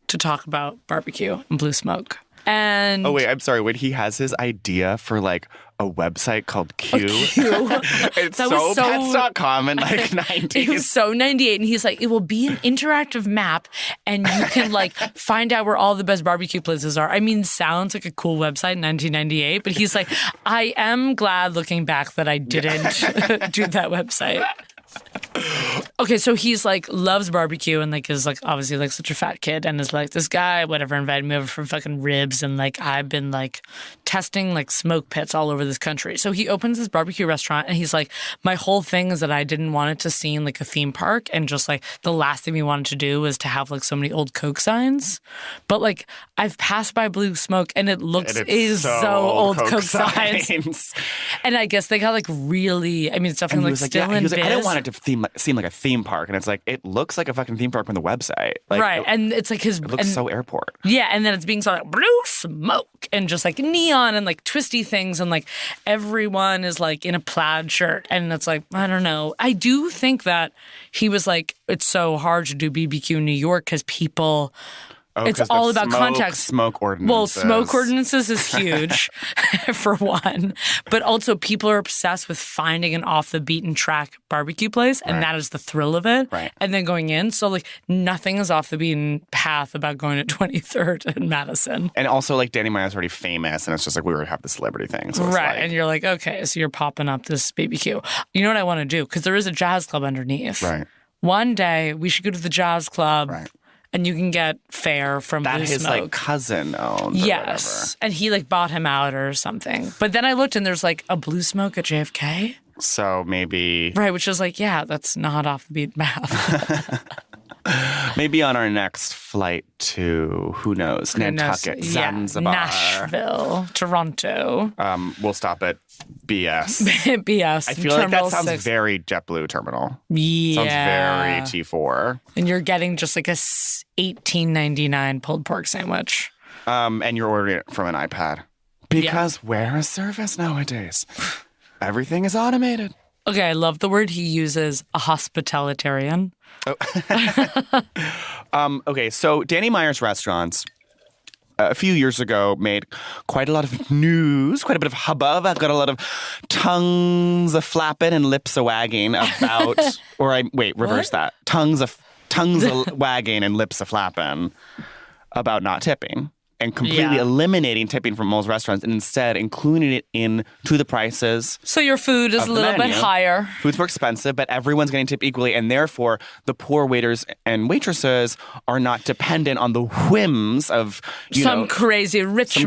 to talk about barbecue and blue smoke? And oh wait, I'm sorry. When he has his idea for like a website called Q, it's so pets.com in like 90s. It was so 98, and he's like, it will be an interactive map, and you can like find out where all the best barbecue places are. I mean, sounds like a cool website in 1998, but he's like, I am glad looking back that I didn't do that website. Okay, so he's like loves barbecue and like is like obviously like such a fat kid and is like this guy whatever invited me over for fucking ribs and like I've been like testing like smoke pits all over this country. So he opens his barbecue restaurant and he's like, my whole thing is that I didn't want it to seem like a theme park. And just like the last thing we wanted to do was to have like so many old Coke signs. But like I've passed by Blue Smoke and it is so old Coke signs. And I guess they got like really, I mean, it's definitely like still in biz. I don't want it to seem like a theme park. And it's like, it looks like a fucking theme park on the website. Like, right. And it's like it looks so airport. Yeah. And then it's being so like Blue Smoke and just like neon and like twisty things. And like everyone is like in a plaid shirt. And it's like, I don't know. I do think that he was like, it's so hard to do BBQ in New York because people... it's all about context. Smoke ordinances. Well, smoke ordinances is huge, for one. But also, people are obsessed with finding an off-the-beaten-track barbecue place, and that is the thrill of it. Right. And then going in. So, like, nothing is off the beaten path about going to 23rd and Madison. And also, like, Danny Meyer's already famous, and it's just like we were to have the celebrity thing. So right. And you're like, okay, so you're popping up this BBQ. You know what I want to do? Because there is a jazz club underneath. Right. One day, we should go to the jazz club. Right. And you can get fare from Blue Smoke. That his like cousin owned. Yes, and he like bought him out or something. But then I looked and there's like a Blue Smoke at JFK. So maybe right, which is like that's not off the beaten path. Maybe on our next flight to who knows Nantucket, Zanzibar, Nashville, Toronto. We'll stop at BS. BS. I feel like that sounds very JetBlue terminal. Yeah, sounds very T4. And you're getting just like a $18.99 pulled pork sandwich. And you're ordering it from an iPad because where is service nowadays? Everything is automated. Okay, I love the word he uses, a hospitalitarian. Oh. Okay, so Danny Meyer's restaurants a few years ago made quite a lot of news, quite a bit of hubbub. I've got a lot of tongues a flapping and lips a wagging about, reverse that. Tongues a wagging and lips a flapping about not tipping. And completely eliminating tipping from most restaurants and instead including it into the prices. So your food is a little bit higher. Food's more expensive, but everyone's getting tipped equally. And therefore, the poor waiters and waitresses are not dependent on the whims of, some crazy rich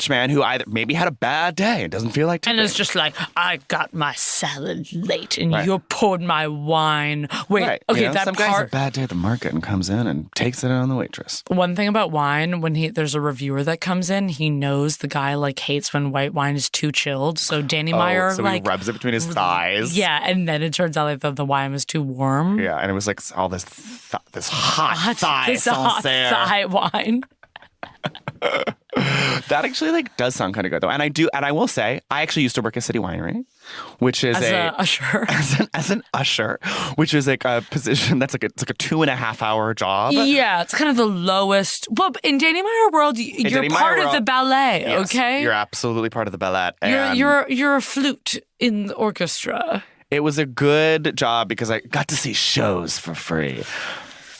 man who either maybe had a bad day and doesn't feel like tipping. And it's just like, I got my salad late and you poured my wine. Wait, okay, that some part... guy's had a bad day at the market and comes in and takes it on the waitress. One thing about wine, when there's a reviewer that comes in, he knows the guy like hates when white wine is too chilled. So Danny Meyer so he rubs it between his thighs. Yeah, and then it turns out like the wine was too warm. Yeah, and it was like all this hot thigh wine. That actually like does sound kind of good though, and I will say I actually used to work at City Winery, which is an usher, as an usher, which is like a position that's it's like a 2.5 hour job. Yeah, it's kind of the lowest. Well, in Danny Meyer world, you're part of the ballet. Yes, okay, you're absolutely part of the ballet. You're a flute in the orchestra. It was a good job because I got to see shows for free.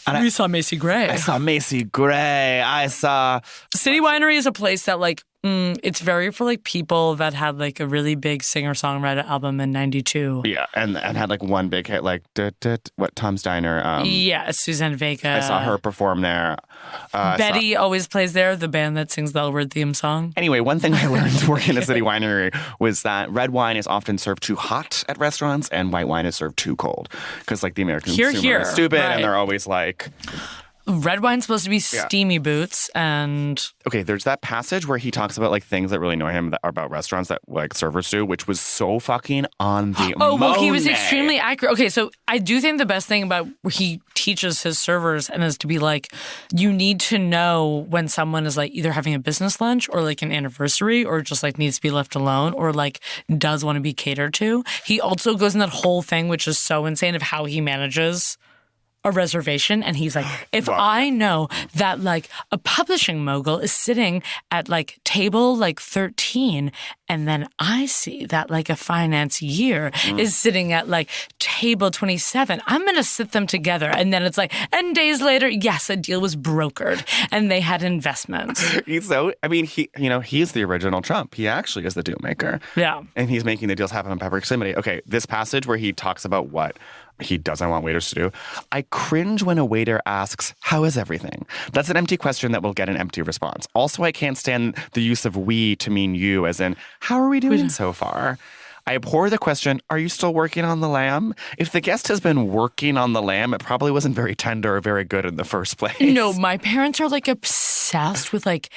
And we saw Macy Gray. I saw Macy Gray. I saw... City Winery is a place that, like, it's very for, like, people that had, like, a really big singer-songwriter album in 92. Yeah, and had, like, one big hit, like, Tom's Diner. Yeah, Suzanne Vega. I saw her perform there. Betty always plays there, the band that sings the L-Word theme song. Anyway, one thing I learned working at City Winery was that red wine is often served too hot at restaurants and white wine is served too cold. Because, like, the American consumer is stupid and they're always like... Red wine's supposed to be steamy boots and... Okay, there's that passage where he talks about like things that really annoy him about restaurants that like servers do, which was so fucking on the well, he was extremely accurate. Okay, so I do think the best thing about where he teaches his servers and is to be like, you need to know when someone is like either having a business lunch or like an anniversary or just like needs to be left alone or like does want to be catered to. He also goes in that whole thing, which is so insane of how he manages a reservation, and he's like, if I know that like a publishing mogul is sitting at like table like 13 and then I see that like a financier is sitting at like table 27, I'm gonna sit them together. And then it's like, and days later, yes, a deal was brokered and they had investments. He's the original Trump. He actually is the deal maker. Yeah. And he's making the deals happen in proximity. Okay, this passage where he talks about what he doesn't want waiters to do. I cringe when a waiter asks, "How is everything?" That's an empty question that will get an empty response. Also, I can't stand the use of we to mean you, as in, "How are we doing so far?" I abhor the question, "Are you still working on the lamb?" If the guest has been working on the lamb, it probably wasn't very tender or very good in the first place. No, my parents are like obsessed with like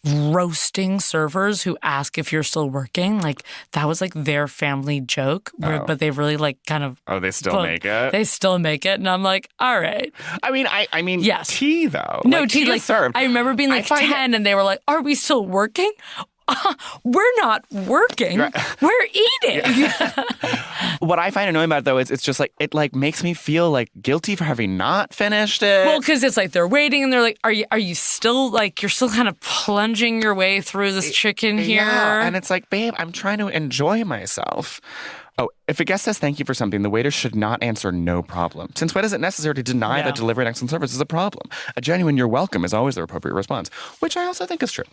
roasting servers who ask if you're still working. Like that was like their family joke, but they really like kind of. Oh, they still make it? They still make it. And I'm like, all right. I mean, yes. Tea though. No, like, tea like served. I remember being like 10 and they were like, "Are we still working?" We're not working. Right. We're eating. What I find annoying about it, though, is it's just like, it like makes me feel like guilty for having not finished it. Well, because it's like they're waiting and they're like, are you still like, you're still kind of plunging your way through this chicken here? Yeah, and it's like, babe, I'm trying to enjoy myself. Oh, if a guest says thank you for something, the waiter should not answer no problem. Since when is it necessary to deny that delivering excellent service is a problem? A genuine you're welcome is always the appropriate response, which I also think is true.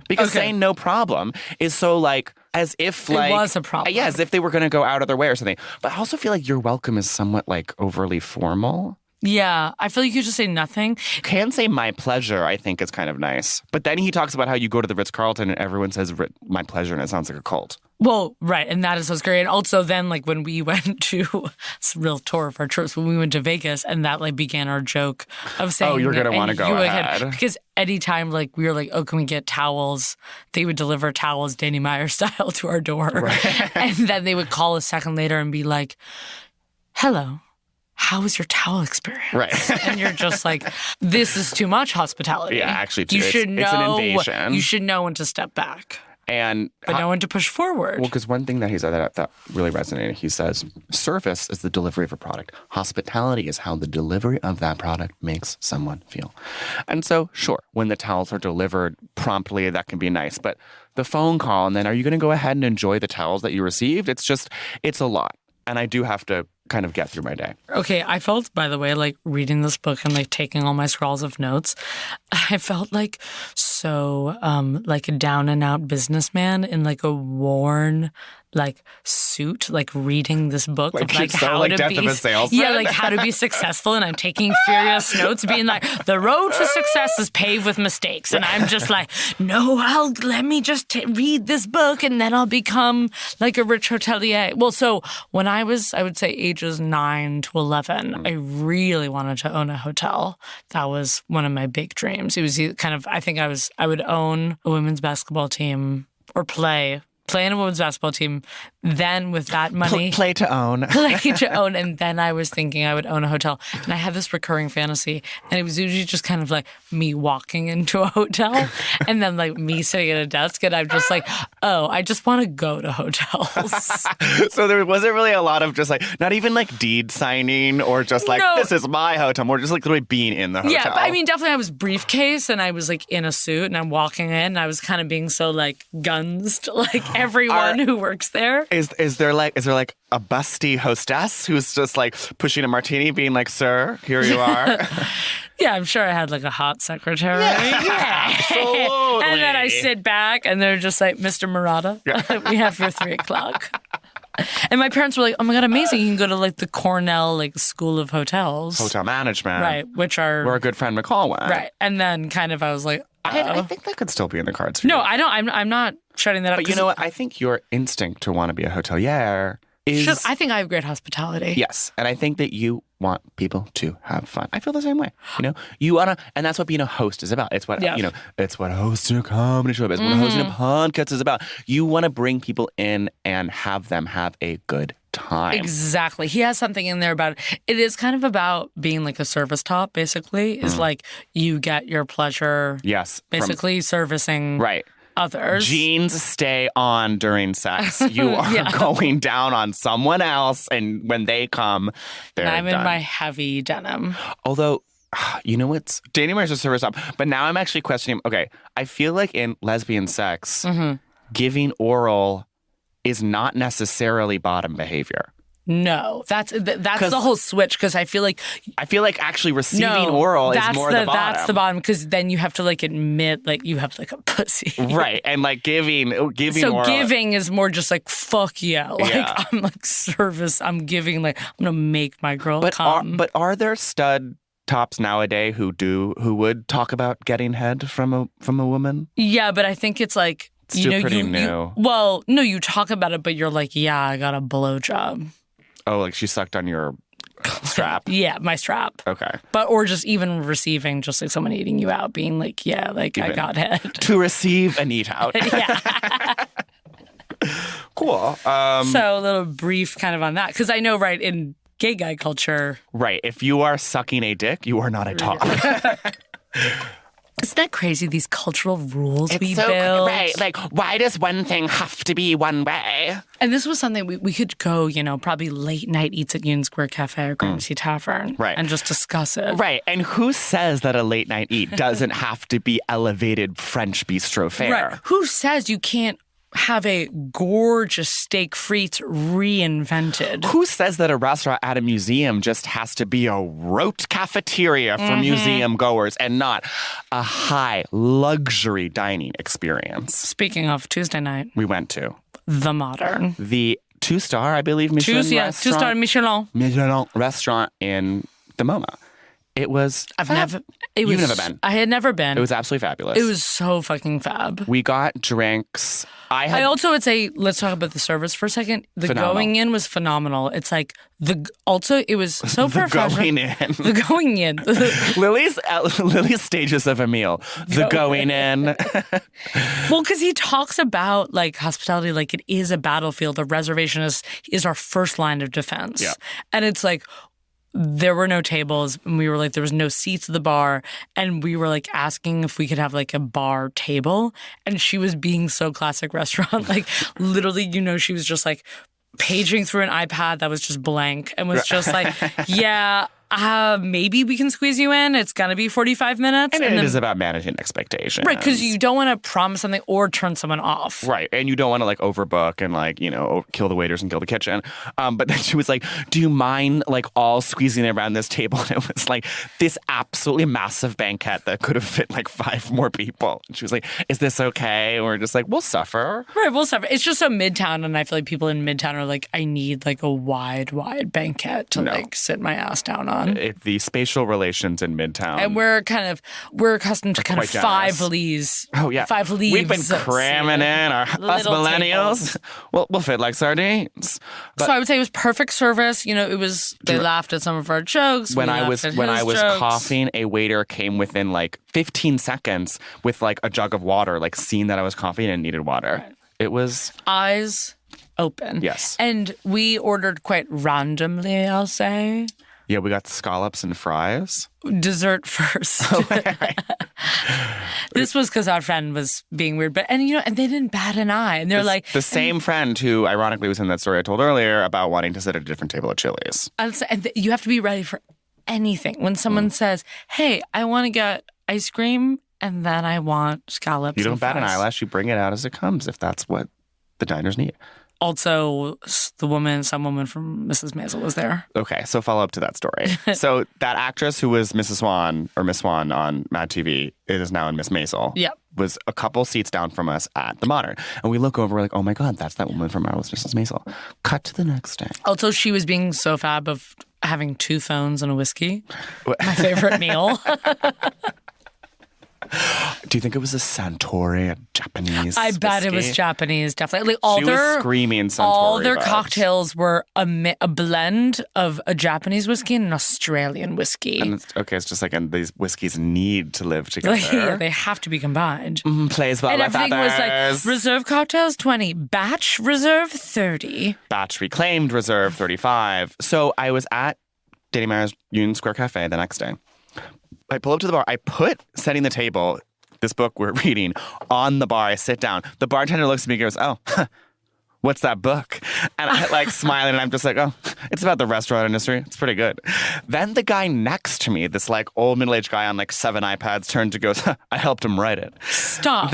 Because saying no problem is so like, as if like... It was a problem. Yeah, as if they were going to go out of their way or something. But I also feel like you're welcome is somewhat like overly formal. Yeah, I feel like you just say nothing. Can say my pleasure, I think is kind of nice. But then he talks about how you go to the Ritz-Carlton and everyone says my pleasure and it sounds like a cult. Well, right, and that is what's great. And also then, like, when we went to, it's a real tour of our trips, when we went to Vegas, and that, like, began our joke of saying... Oh, you're going to want to go ahead. Because anytime, like, we were like, oh, can we get towels? They would deliver towels Danny Meyer style to our door. Right. And then they would call a second later and be like, "Hello. How was your towel experience?" Right. And you're just like, this is too much hospitality. Yeah, actually, too. It's an invasion. You should know when to step back. But know when to push forward. Well, because one thing that he said that really resonated, he says, service is the delivery of a product. Hospitality is how the delivery of that product makes someone feel. And so, sure, when the towels are delivered promptly, that can be nice. But the phone call, and then are you going to go ahead and enjoy the towels that you received? It's a lot. And I do have to kind of get through my day. Okay, I felt, by the way, like reading this book and like taking all my scrawls of notes, I felt like so like a down and out businessman in like a worn like suit, like reading this book like of like so, how like to death be of a salesman. Yeah, like how to be successful, and I'm taking furious notes, being like, the road to success is paved with mistakes, and I'm just like, no, let me just read this book and then I'll become like a rich hotelier. Well, so when I would say ages 9 to 11, I really wanted to own a hotel. That was one of my big dreams. It was kind of, I would own a women's basketball team or play in a women's basketball team. Then with that money... Play to own. And then I was thinking I would own a hotel. And I had this recurring fantasy. And it was usually just kind of like me walking into a hotel and then like me sitting at a desk. And I'm just like, oh, I just want to go to hotels. So there wasn't really a lot of just like, not even like deed signing or just like, this is my hotel. More just like literally being in the hotel. Yeah, but I mean, definitely I was briefcase and I was like in a suit and I'm walking in and I was kind of being so like guns to like everyone who works there. Is there like a busty hostess who's just like pushing a martini, being like, "Sir, here you are"? Yeah, I'm sure I had like a hot secretary. Yeah, absolutely. And then I sit back and they're just like, "Mr. Murata, we have your 3 o'clock." And my parents were like, "Oh my God, amazing. You can go to like the Cornell like School of Hotels. Hotel management. Right, which are... Where our good friend McCall went. Right. And then kind of I was like, I think that could still be in the cards for you. No, I don't. I'm not shutting that up. But you know what? I think your instinct to want to be a hotelier is... I think I have great hospitality. Yes. And I think that you want people to have fun. I feel the same way. You know, you want to, and that's what being a host is about. It's what, it's what hosting a comedy show is. What hosting a podcast is about. You want to bring people in and have them have a good time. Exactly. He has something in there about it. It is kind of about being like a service top, basically. Is like you get your pleasure. Yes. Basically servicing. Right. Others. Jeans stay on during sex. You are going down on someone else, and when they come, they're and I'm done. in my heavy denim. Although, you know what's... Danny Meyer's a service up, but now I'm actually questioning... Okay, I feel like in lesbian sex, giving oral is not necessarily bottom behavior. No, that's the whole switch, because I feel like actually receiving oral is more the bottom. That's the bottom, because then you have to like admit like you have like a pussy. Right. And like giving so oral. Giving is more just like fuck yeah. Like I'm like service. I'm giving, like I'm gonna make my girl come. But are there stud tops nowadays who would talk about getting head from a woman? Yeah, but I think it's like Still pretty new. Well, no, you talk about it, but you're like, yeah, I got a blowjob. Oh, like she sucked on your strap? Yeah, my strap. Okay. Or just even receiving, just like someone eating you out, being like, yeah, like I got head. To receive and eat out. Yeah. Cool. So a little brief kind of on that, because I know, right, in gay guy culture. Right. If you are sucking a dick, you are not a top. Isn't that crazy, these cultural rules we so, build? Right. Like, why does one thing have to be one way? And this was something we could go, probably late night eats at Union Square Cafe or Gramercy Tavern. Right. And just discuss it. Right. And who says that a late night eat doesn't have to be elevated French bistro fare? Right. Who says you can't have a gorgeous steak frites reinvented? Who says that a restaurant at a museum just has to be a rote cafeteria for museum goers and not a high luxury dining experience? Speaking of Tuesday night, we went to The Modern. The 2-star, I believe, Michelin restaurant. 2-star Michelin Restaurant in the MoMA. It was You've never been. I had never been. It was absolutely fabulous. It was so fucking fab. We got drinks. I also would say, let's talk about the service for a second. The phenomenal. Going in was phenomenal. It's like it was so going in. The going in. Lily's stages of a meal. The going in. Well, because he talks about like hospitality, like it is a battlefield. The reservation is our first line of defense. Yeah. And it's like, there were no tables, and we were like, there was no seats at the bar, and we were like asking if we could have like a bar table, and she was being so classic restaurant, like literally, she was just like paging through an iPad that was just blank and was just like, yeah, maybe we can squeeze you in. It's going to be 45 minutes. And it is about managing expectations. Right, because you don't want to promise something or turn someone off. Right, and you don't want to like overbook and like, kill the waiters and kill the kitchen. But then she was like, do you mind like all squeezing around this table? And it was like this absolutely massive banquet that could have fit like 5 more people. And she was like, is this okay? And we're just like, we'll suffer. Right, we'll suffer. It's just so Midtown, and I feel like people in Midtown are like, I need like a wide banquet to like sit my ass down on. The spatial relations in Midtown. And we're accustomed to kind of generous. 5 leaves. Oh, yeah. 5 leaves. We've been cramming in us millennials. We'll fit like sardines. So I would say it was perfect service. They laughed at some of our jokes. When I was coughing, a waiter came within like 15 seconds with like a jug of water, like seeing that I was coughing and needed water. Right. It was eyes open. Yes. And we ordered quite randomly, I'll say. Yeah, we got scallops and fries. Dessert first. Oh, right. This was because our friend was being weird, and they didn't bat an eye, and they're like the same friend who, ironically, was in that story I told earlier about wanting to sit at a different table at Chili's. And you have to be ready for anything. When someone says, "Hey, I want to get ice cream," and then I want scallops. You don't bat an eyelash. You bring it out as it comes, if that's what the diners need. Also, some woman from Mrs. Maisel was there. Okay, so follow up to that story. So that actress who was Mrs. Swan or Miss Swan on Mad TV is now in Miss Maisel. Yep. Was a couple seats down from us at the Modern. And we look over, we're like, oh my God, that's that woman from Marvelous Mrs. Maisel. Cut to the next day. Also, she was being so fab of having 2 phones and a whiskey. My favorite meal. Do you think it was a Suntory, a Japanese I bet whiskey? It was Japanese, definitely. Like she was screaming Suntory. All their vibes. cocktails were a blend of a Japanese whiskey and an Australian whiskey. And it's just like, and these whiskeys need to live together. Yeah, they have to be combined. Plays well and with everything others. was like, reserve cocktails, 20. Batch reserve, 30. Batch reclaimed, reserve, 35. So I was at Danny Meyer's Union Square Cafe the next day. I pull up to the bar. I put setting the table, this book we're reading, on the bar. I sit down. The bartender looks at me and goes, oh, what's that book? And I like smiling and I'm just like, oh, it's about the restaurant industry. It's pretty good. Then the guy next to me, this like old middle-aged guy on like 7 iPads, turned to go, I helped him write it. Stop.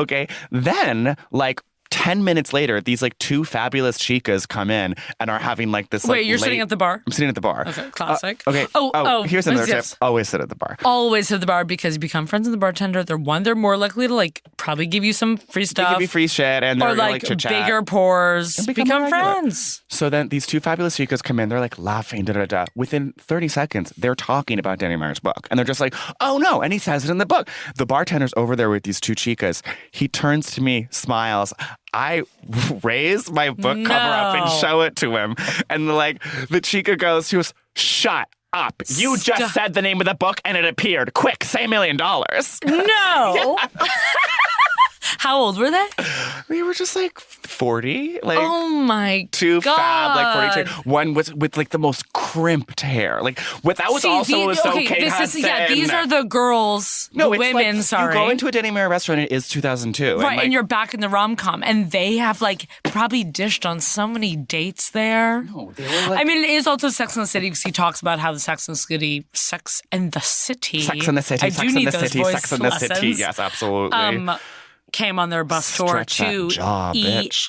Okay. Then like 10 minutes later, these like two fabulous chicas come in and are having like this. Wait, you're sitting at the bar? I'm sitting at the bar. Okay, classic. Okay. Here's another tip. Always sit at the bar. Always sit at the bar because you become friends with the bartender. They're more likely to like probably give you some free stuff. They give you free shit and they're or like chit-chat. bigger pours. Become friends. So then these two fabulous chicas come in. They're like laughing. Da-da-da. Within 30 seconds, they're talking about Danny Meyer's book. And they're just like, oh no. And he says it in the book. The bartender's over there with these two chicas. He turns to me, smiles. I raise my book cover up and show it to him. And like the chica goes, shut up. You just said the name of the book and it appeared. Quick, say $1 million. No. How old were they? We were just like 40. Like, oh my two God. fab, like 42. One was with like the most crimped hair. Like that was Kate Hudson. These are the girls, the women, like, sorry. You go into a Danny Meyer restaurant, it is 2002. Right, and you're back in the rom-com. And they have like probably dished on so many dates there. No, they were like... I mean, it is also Sex and the City because he talks about how the Sex and the City. Sex and the City. Yes, absolutely. Came on their bus tour to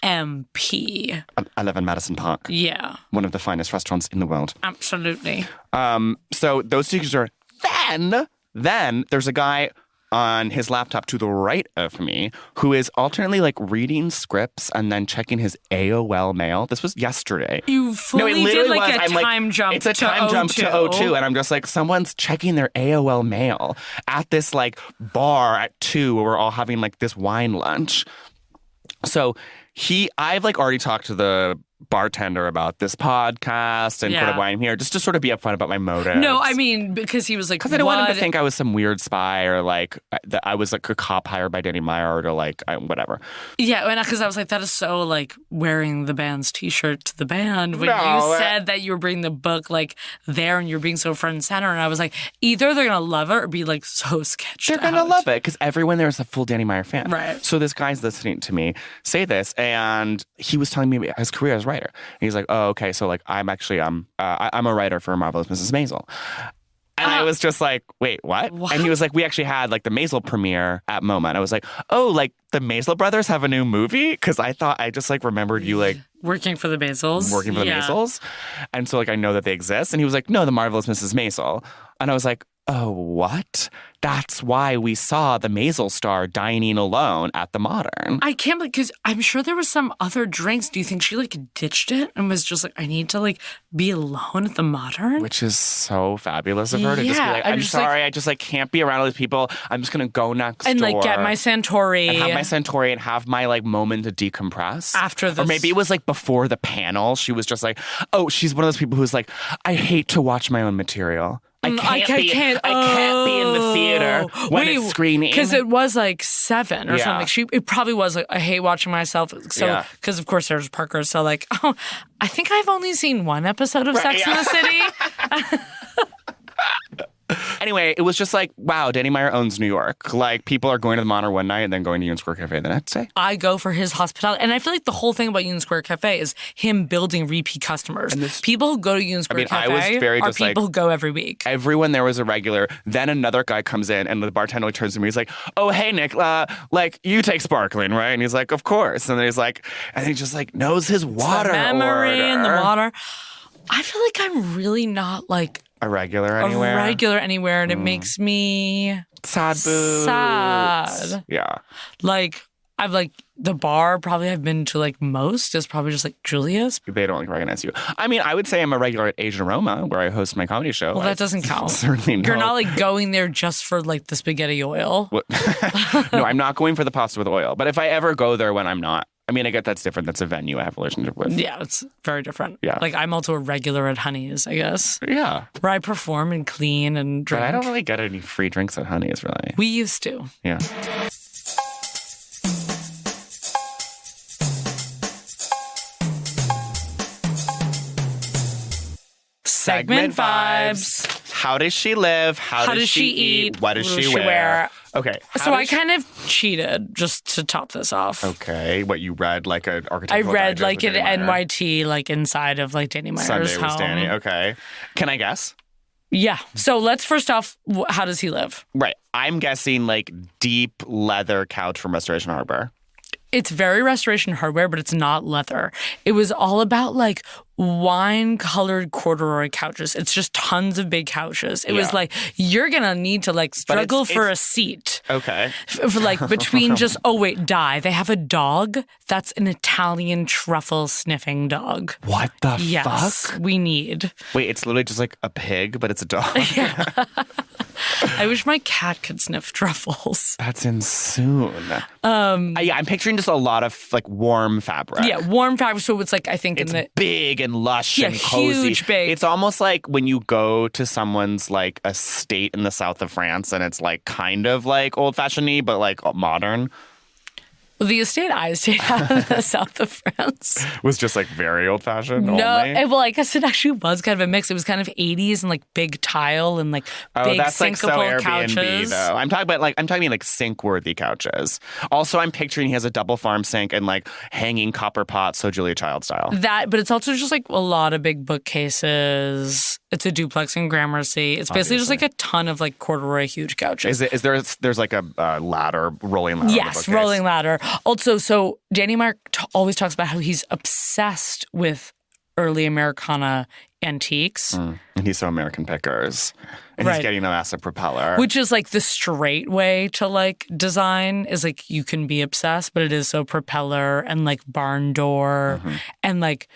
EMP. I live in Madison Park. Yeah. One of the finest restaurants in the world. Absolutely. So those teachers are... Then there's a guy on his laptop to the right of me who is alternately like reading scripts and then checking his AOL mail. This was yesterday. You fully did like a time jump. It's a time jump to O2. And I'm just like, someone's checking their AOL mail at this like bar at 2 where we're all having like this wine lunch. So I've like already talked to the bartender about this podcast and sort of why I'm here, just to sort of be upfront about my motives. No, I mean, because he was like, because I don't want him to think I was some weird spy or like that I was like a cop hired by Danny Meyer or like whatever. Yeah, because I was like, that is so like wearing the band's T-shirt to the band when you said that you were bringing the book like there and you're being so front and center, and I was like, either they're gonna love it or be like so sketched They're gonna love it because everyone there is a full Danny Meyer fan. Right. So this guy's listening to me say this, and he was telling me his career as a writer. And he's like, oh, okay, so like I'm actually I'm a writer for Marvelous Mrs. Maisel. And I was just like, wait, what? And he was like, we actually had like the Maisel premiere at MoMA. And I was like, oh, like the Maisel brothers have a new movie? Because I thought I just like remembered you like working for the Maisels. Maisels. And so like I know that they exist. And he was like, no, the Marvelous Mrs. Maisel. And I was like, oh, what? That's why we saw the Maisel star dining alone at the Modern. I can't believe, because I'm sure there was some other drinks. Do you think she like ditched it and was just like, I need to like be alone at the Modern? Which is so fabulous of her to just be like, I'm sorry, I just like can't be around all these people. I'm just going to go next door. And like get my Santori. And have my Santori and have my like moment to decompress. After this. Or maybe it was like before the panel. She was just like, oh, she's one of those people who's like, I hate to watch my own material. I can't be in the theater when it's screening. Because it was like 7 or something. It probably was like, I hate watching myself. So, because of course there's Parker. So like, oh, I think I've only seen one episode of Sex and the City. Anyway, it was just like, wow, Danny Meyer owns New York. Like, people are going to the Monterey one night and then going to Union Square Cafe the next day. I go for his hospitality. And I feel like the whole thing about Union Square Cafe is him building repeat customers. People who go to Union Square Cafe are people who go every week. Everyone there was a regular. Then another guy comes in and the bartender turns to me. He's like, oh, hey, Nick, like, you take sparkling, right? And he's like, of course. And then he's like, and he just like knows his water memory order. And the water. I feel like I'm really not like a regular anywhere. And it makes me sad. Yeah. Like, I've like the bar probably I've been to like most is probably just like Julia's. They don't like recognize you. I mean, I would say I'm a regular at Asian Aroma where I host my comedy show. Well, that doesn't count. Certainly not. You're not like going there just for like the spaghetti oil. No, I'm not going for the pasta with oil. But if I ever go there when I'm not, I mean, I get that's different. That's a venue I have a relationship with. Yeah, it's very different. Yeah. Like, I'm also a regular at Honey's, I guess. Yeah. Where I perform and clean and drink. But I don't really get any free drinks at Honey's, really. We used to. Yeah. Segment vibes. How does she live? How does she eat? What does she wear? Okay. So I kind of cheated just to top this off. Okay. What, you read like an architectural I read like an NYT like inside of like Danny Meyer's Sunday home. Was Danny. Okay. Can I guess? Yeah. So let's first off, how does he live? Right. I'm guessing like deep leather couch from Restoration Harbor. It's very Restoration Hardware, but it's not leather. It was all about like wine-colored corduroy couches. It's just tons of big couches. It was like, you're going to need to like struggle for a seat. Okay. For like between just, die. They have a dog that's an Italian truffle sniffing dog. What the Yes, fuck? we need. Wait, it's literally just like a pig, but it's a dog. I wish my cat could sniff truffles. That's insane. I'm picturing just a lot of like warm fabric. Yeah, warm fabric. So it's like, I think It's big and lush and cozy. Huge, big. It's almost like when you go to someone's like estate in the south of France and it's like kind of like old-fashioned-y, but like modern. The estate I stayed at in the south of France Was just like very old-fashioned No, only? well, I guess it actually was kind of a mix. It was kind of 80s and like big tile and like big that's like so sinkable Airbnb couches. though. I'm talking like sink-worthy couches. Also, I'm picturing he has a double farm sink and like hanging copper pots, so Julia Child style. That, but it's also just like a lot of big bookcases. It's a duplex in Gramercy. It's basically just like a ton of like corduroy huge couches. There's like a ladder, rolling ladder? Yes, rolling ladder. Also, so Danny Meyer always talks about how he's obsessed with early Americana antiques. And he's so American Pickers. And Right. he's getting a massive propeller. Which is like the straight way to like design is like you can be obsessed, but it is so propeller and like barn door and like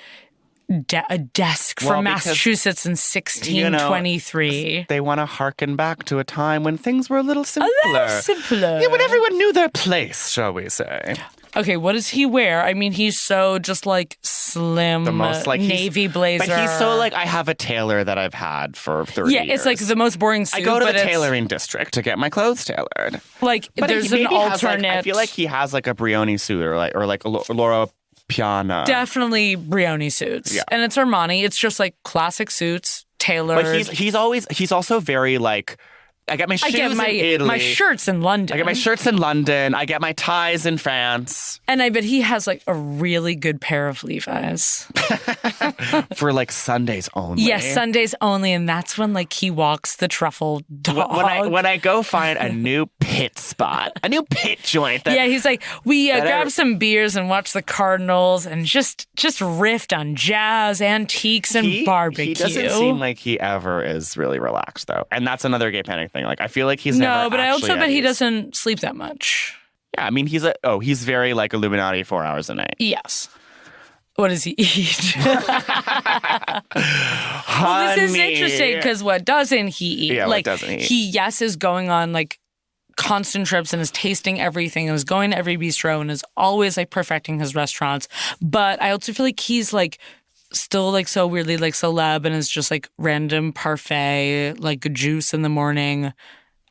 a desk from because, Massachusetts in 1623. They want to harken back to a time when things were a little simpler. Simpler. When everyone knew their place, shall we say. Okay, what does he wear? I mean, he's so just like slim, The most like navy blazer. But he's so like, I have a tailor that I've had for 30 years. Yeah, it's like the most boring suit. I go to the but it's tailoring district to get my clothes tailored. Like, But there's he an maybe has, alternate. I feel like he has like a Brioni suit or like a Laura Piana. Definitely Brioni suits. Yeah. And it's Armani. It's just like classic suits, tailored. But he's also very like, I get my shoes in Italy. my shirts in London. I get my shirts in London. I get my ties in France. And I bet he has like a really good pair of Levi's. For like Sundays only. Yes, Sundays only. And that's when like he walks the truffle dog. When I go find a new pit spot, a new pit joint. Yeah, he's like, we grab some beers and watch the Cardinals and just riffed on jazz, antiques, and barbecue. He doesn't seem like he ever is really relaxed, though. And that's another gay panic thing. Like, I feel like he's never No, but I also actually bet at he ease. doesn't sleep that much. Yeah, I mean, he's very like Illuminati 4 hours a night. Yes. What does he eat? Well, this is interesting because what doesn't he eat? Yeah, like, what doesn't he eat? He, yes, is going on like constant trips and is tasting everything and is going to every bistro and is always like perfecting his restaurants. But I also feel like he's like still like so weirdly like celeb and is just like random parfait, like juice in the morning.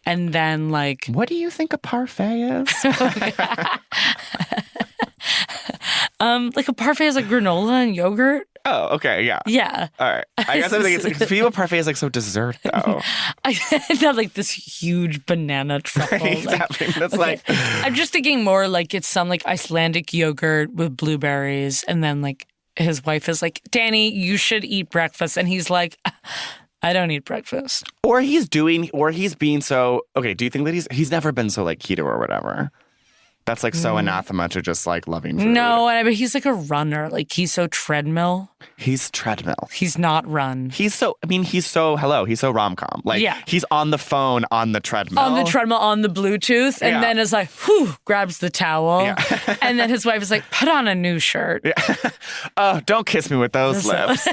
And then like... What do you think a parfait is? like a parfait is like granola and yogurt. Oh, okay, yeah. Yeah. All right. I guess I'm thinking it's people parfait is like so dessert though. I not like this huge banana truffle. Exactly. That's like I'm just thinking more like it's some like Icelandic yogurt with blueberries, and then like his wife is like, Danny, you should eat breakfast, and he's like, I don't eat breakfast. or he's being so okay. Do you think that he's never been so like keto or whatever? That's like so anathema to just like loving food. No, but he's like a runner. Like he's so treadmill. He's treadmill. He's not run. He's so rom-com. Like Yeah. he's on the phone on the treadmill. On the treadmill, on the Bluetooth, and Yeah. then is like, whew, grabs the towel. Yeah. And then his wife is like, put on a new shirt. Oh, don't kiss me with those lips.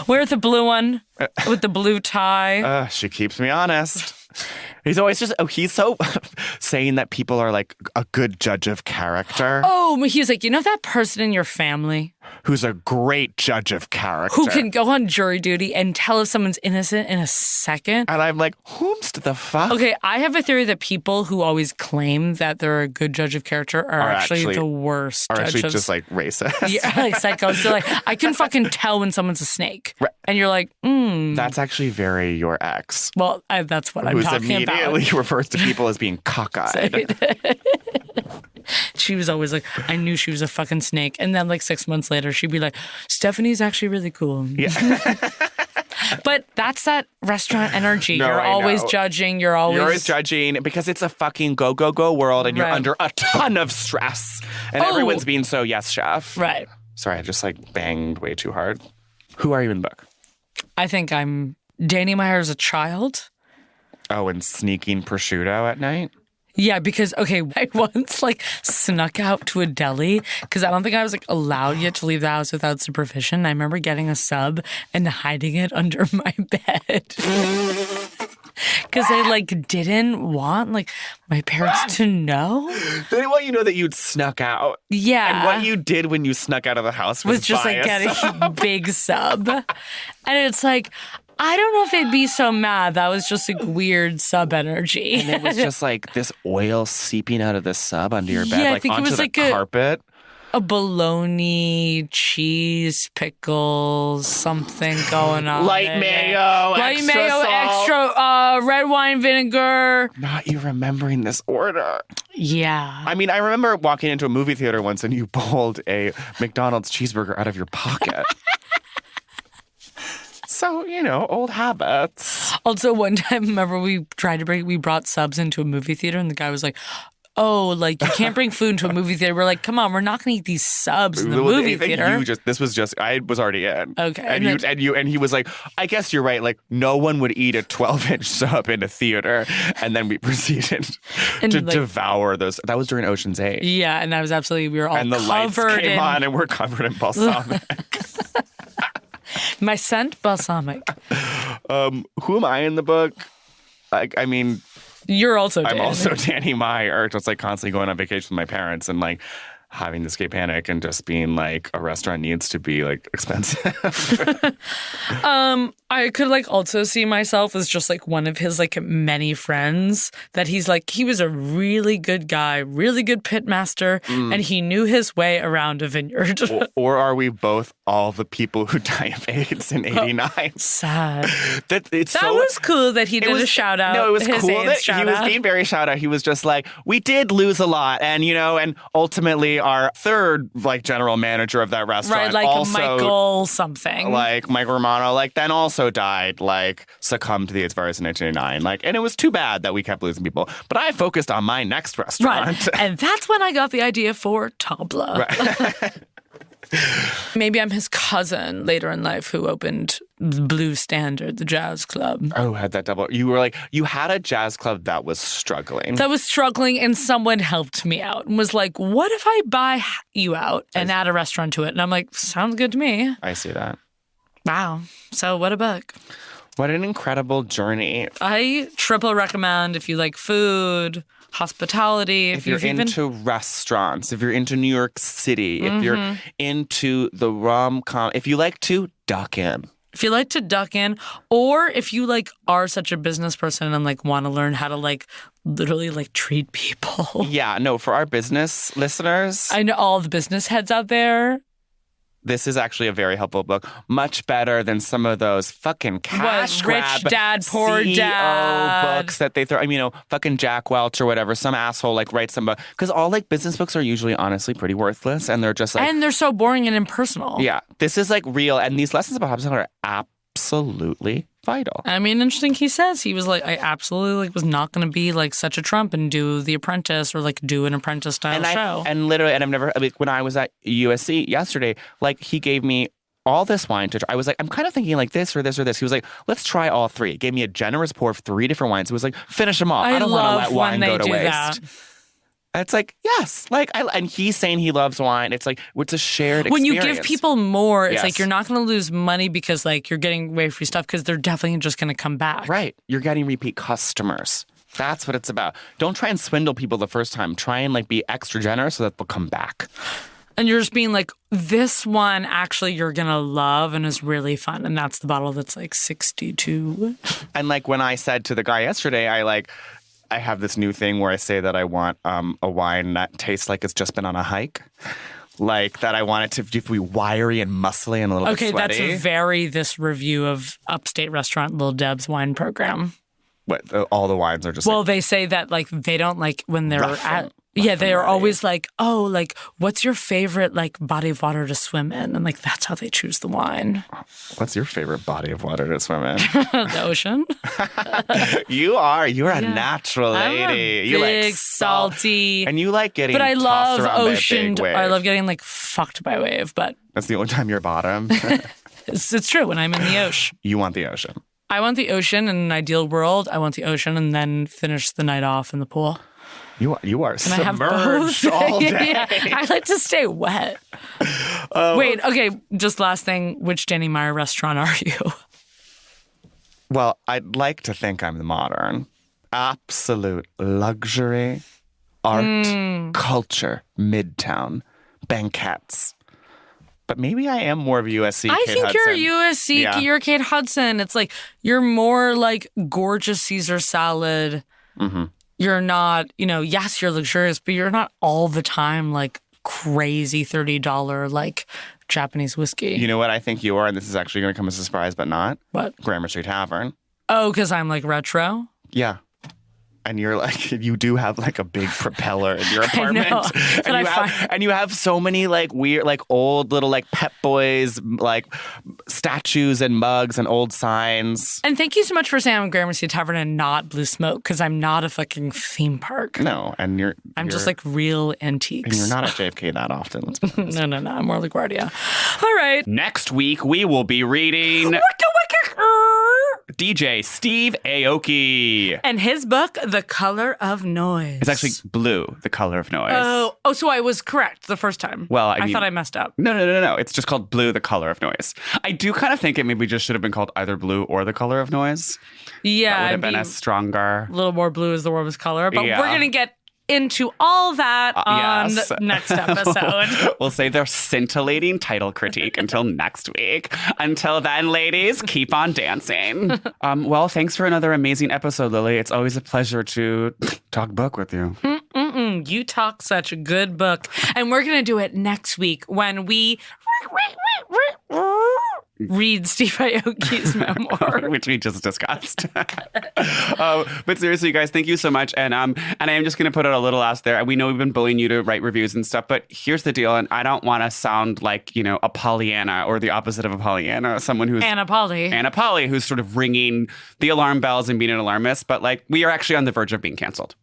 Wear the blue one with the blue tie. She keeps me honest. He's always he's so saying that people are like a good judge of character. Oh, he's like, you know that person in your family Who's a great judge of character. who can go on jury duty and tell if someone's innocent in a second? And I'm like, whomst the fuck? Okay, I have a theory that people who always claim that they're a good judge of character are actually the worst. Are actually judges. just like racist. Yeah, like psychos. They're like, I can fucking tell when someone's a snake. Right. And you're like, That's actually very your ex. well, that's what I'm Who's talking immediately about. refers to people as being cockeyed. She was always like, I knew she was a fucking snake. And then like 6 months later, she'd be like, Stephanie's actually really cool. Yeah. But that's that restaurant energy. No, You're I always know. judging. You're You're always always judging because it's a fucking go, go, go world and you're Right. under a ton of stress. And Oh. everyone's being so yes, chef. right. Sorry, I just like banged way too hard. Who are you in the book? I think I'm Danny Meyer as a child. Oh, and sneaking prosciutto at night? Yeah, because, okay, I once, snuck out to a deli because I don't think I was, allowed yet to leave the house without supervision. I remember getting a sub and hiding it under my bed because I, didn't want, my parents to know. They didn't want you to know that you'd snuck out. Yeah. And what you did when you snuck out of the house was just, buy a get sub. a big sub. And it's I don't know if they'd be so mad. That was just weird sub energy. And it was just this oil seeping out of the sub under your bed, Yeah, I think it onto was the carpet. a bologna, cheese, pickles, something going on. Light there. mayo, Light extra mayo, salt. extra red wine vinegar. Not you remembering this order. Yeah. I mean, I remember walking into a movie theater once and you pulled a McDonald's cheeseburger out of your pocket. So, old habits. Also, one time, remember we brought subs into a movie theater and the guy was like, oh, you can't bring food into a movie theater. We're like, come on, we're not going to eat these subs in the movie theater. I was already in. Okay. And he was like, I guess you're right. No one would eat a 12-inch sub in a theater. And then we proceeded to devour those. That was during Ocean's 8. Yeah, and I was we were all and the lights covered came on and we're covered in balsamic. My scent, balsamic. Who am I in the book? You're also I'm Danny. also Danny Meyer, just constantly going on vacation with my parents and having this gay panic and just being a restaurant needs to be expensive. I could also see myself as just one of his many friends that he's he was a really good guy, really good pit master, and he knew his way around a vineyard. or are we both all the people who died of AIDS in 89? Sad. That was cool that he did a shout out. No, it was his cool AIDS that he shout was out. being very shout out. He was just we did lose a lot, and and ultimately our third general manager of that restaurant, right, also, Michael something, Mike Romano, then also died, succumbed to the AIDS virus in 1989. And it was too bad that we kept losing people. But I focused on my next restaurant. Right, and that's when I got the idea for Tabla. Right. Maybe I'm his cousin later in life who opened Blue Standard, the jazz club. Oh, had that double. You were you had a jazz club that was struggling. And someone helped me out and was like, what if I buy you out and add a restaurant to it? And I'm like, sounds good to me. I see that. Wow. So what a book. What an incredible journey. I triple recommend if you like food, hospitality. If you're into restaurants, if you're into New York City, if you're into the rom-com, if you like to duck in. If you like to duck in, or if you are such a business person and want to learn how to literally treat people. Yeah, no, for our business listeners. I know all the business heads out there. This is actually a very helpful book. Much better than some of those fucking cash grab Rich Dad, Poor CEO Dad books that they throw. I mean, fucking Jack Welch or whatever. Some asshole writes some book. Because all business books are usually honestly pretty worthless. And they're just and they're so boring and impersonal. Yeah. This is real. And these lessons about hospitality are absolutely vital. I mean, interesting. He says he was I absolutely was not going to be such a Trump and do The Apprentice or do an Apprentice style show. And literally, and I've never when I was at USC yesterday, he gave me all this wine to try. I was I'm kind of thinking this or this or this. He was let's try all three. He gave me a generous pour of 3 different wines. It was finish them all. I don't want to let wine go to waste. That. It's yes. And he's saying he loves wine. It's it's a shared experience. When you give people more, it's Yes. you're not going to lose money because you're getting way free stuff because they're definitely just going to come back. Right. You're getting repeat customers. That's what it's about. Don't try and swindle people the first time. Try and be extra generous so that they'll come back. And you're just being this one actually you're going to love and is really fun. And that's the bottle that's 62. And when I said to the guy yesterday, I have this new thing where I say that I want a wine that tastes like it's just been on a hike. That I want it to be wiry and muscly and a little bit sweaty. Okay, that's very this review of Upstate Restaurant Lil Deb's wine program. What, all the wines are just Well, they say that they don't when they're rough at Yeah, they are always like, oh, like, what's your favorite, like, body of water to swim in? And, like, that's how they choose the wine. What's your favorite body of water to swim in? The ocean. You're a natural lady. I'm a big, salty. And you like getting But I love tossed around ocean. by a big wave. I love getting, like, fucked by a wave, but That's the only time you're bottom. it's true when I'm in the ocean. You want the ocean. I want the ocean in an ideal world. I want the ocean and then finish the night off in the pool. You are And I have submerged both. all day. Yeah, I like to stay wet. Wait, okay, just last thing. Which Danny Meyer restaurant are you? Well, I'd like to think I'm the modern. Absolute luxury, art, culture, midtown, banquettes. But maybe I am more of a USC I Kate think Hudson. you're USC. Yeah. You're Kate Hudson. It's like you're more like gorgeous Caesar salad. Mm-hmm. You're not, yes, you're luxurious, but you're not all the time like crazy $30 like Japanese whiskey. You know what I think you are, and this is actually going to come as a surprise, but not? What? Gramercy Tavern. Oh, because I'm like retro? Yeah. And you're like, you do have like a big propeller in your apartment. know, and you have so many like weird, like old little like Pep Boys, like statues and mugs and old signs. And thank you so much for saying I'm Gramercy Tavern and not Blue Smoke, because I'm not a fucking theme park. No, and I'm just like real antiques. And you're not at JFK that often. Let's be honest. No. I'm more LaGuardia. All right. Next week, we will be reading DJ Steve Aoki. And his book, The Color of Noise. It's actually Blue, The Color of Noise. Oh, so I was correct the first time. Well, I I mean- thought I messed up. No. It's just called Blue, The Color of Noise. I do kind of think it maybe just should have been called either Blue or The Color of Noise. Yeah, That would have been I'd a stronger... be a little more blue is the warmest color. But Yeah. we're going to get into all that on yes. next episode. We'll save their scintillating title critique until next week. Until then, ladies, keep on dancing. Well, thanks for another amazing episode, Lily. It's always a pleasure to talk book with you. You talk such a good book. And we're going to do it next week when we read Steve Aoki's memoir. Which we just discussed. But seriously, guys, thank you so much. And I am just going to put out a little ask there. We know we've been bullying you to write reviews and stuff, but here's the deal. And I don't want to sound like, a Pollyanna or the opposite of a Pollyanna, someone who's Anna Polly, who's sort of ringing the alarm bells and being an alarmist. But like, we are actually on the verge of being canceled.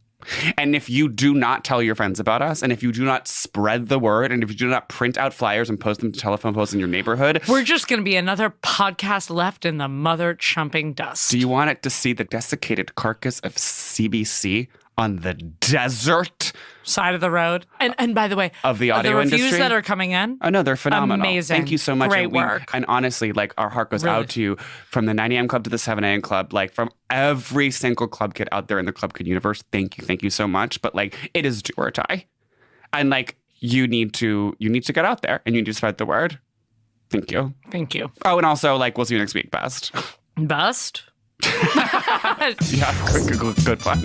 And if you do not tell your friends about us, and if you do not spread the word, and if you do not print out flyers and post them to telephone posts in your neighborhood, we're just going to be another podcast left in the mother chumping dust. do you want it to see the desiccated carcass of CBC on the desert side of the road? And by the way, of the audio the reviews industry that are coming in, Oh, no, they're phenomenal. amazing. Thank you so much. Great and work. And honestly, like, our heart goes Really. out to you from the 9 a.m. club to the 7 a.m. club, like from every single club kid out there in the club kid universe. Thank you so much. But like, it is do or die. And like, you need to get out there and you need to spread the word. Thank you. Thank you. Oh, and also, like, we'll see you next week. Best. Bust? Yeah, good fun.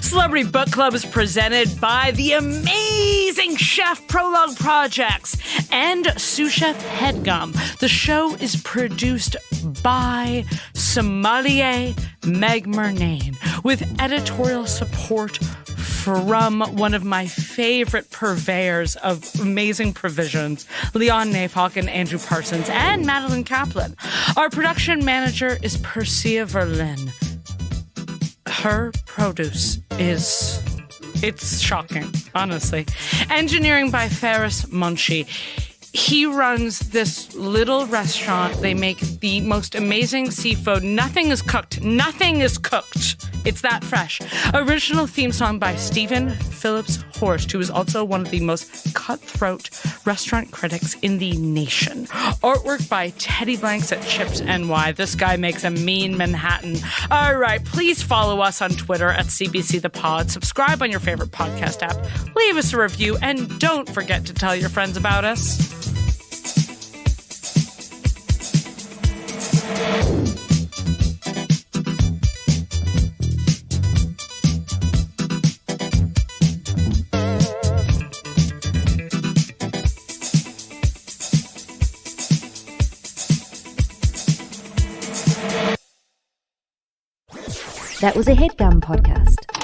Celebrity Book Club is presented by the amazing Chef Prologue Projects and Sous Chef Headgum. The show is produced by sommelier Meg Murnane with editorial support from one of my favorite purveyors of amazing provisions, Leon Napock and Andrew Parsons and Madeline Kaplan. Our production manager is Percia Verlin. Her produce it's shocking, honestly. Engineering by Ferris Munchie. He runs this little restaurant. They make the most amazing seafood. Nothing is cooked. It's that fresh. Original theme song by Stephen Phillips Horst, who is also one of the most cutthroat restaurant critics in the nation. Artwork by Teddy Blanks at Chips NY. This guy makes a mean Manhattan. All right, please follow us on Twitter at CBC The Pod. Subscribe on your favorite podcast app. Leave us a review, and don't forget to tell your friends about us. That was a HeadGum podcast.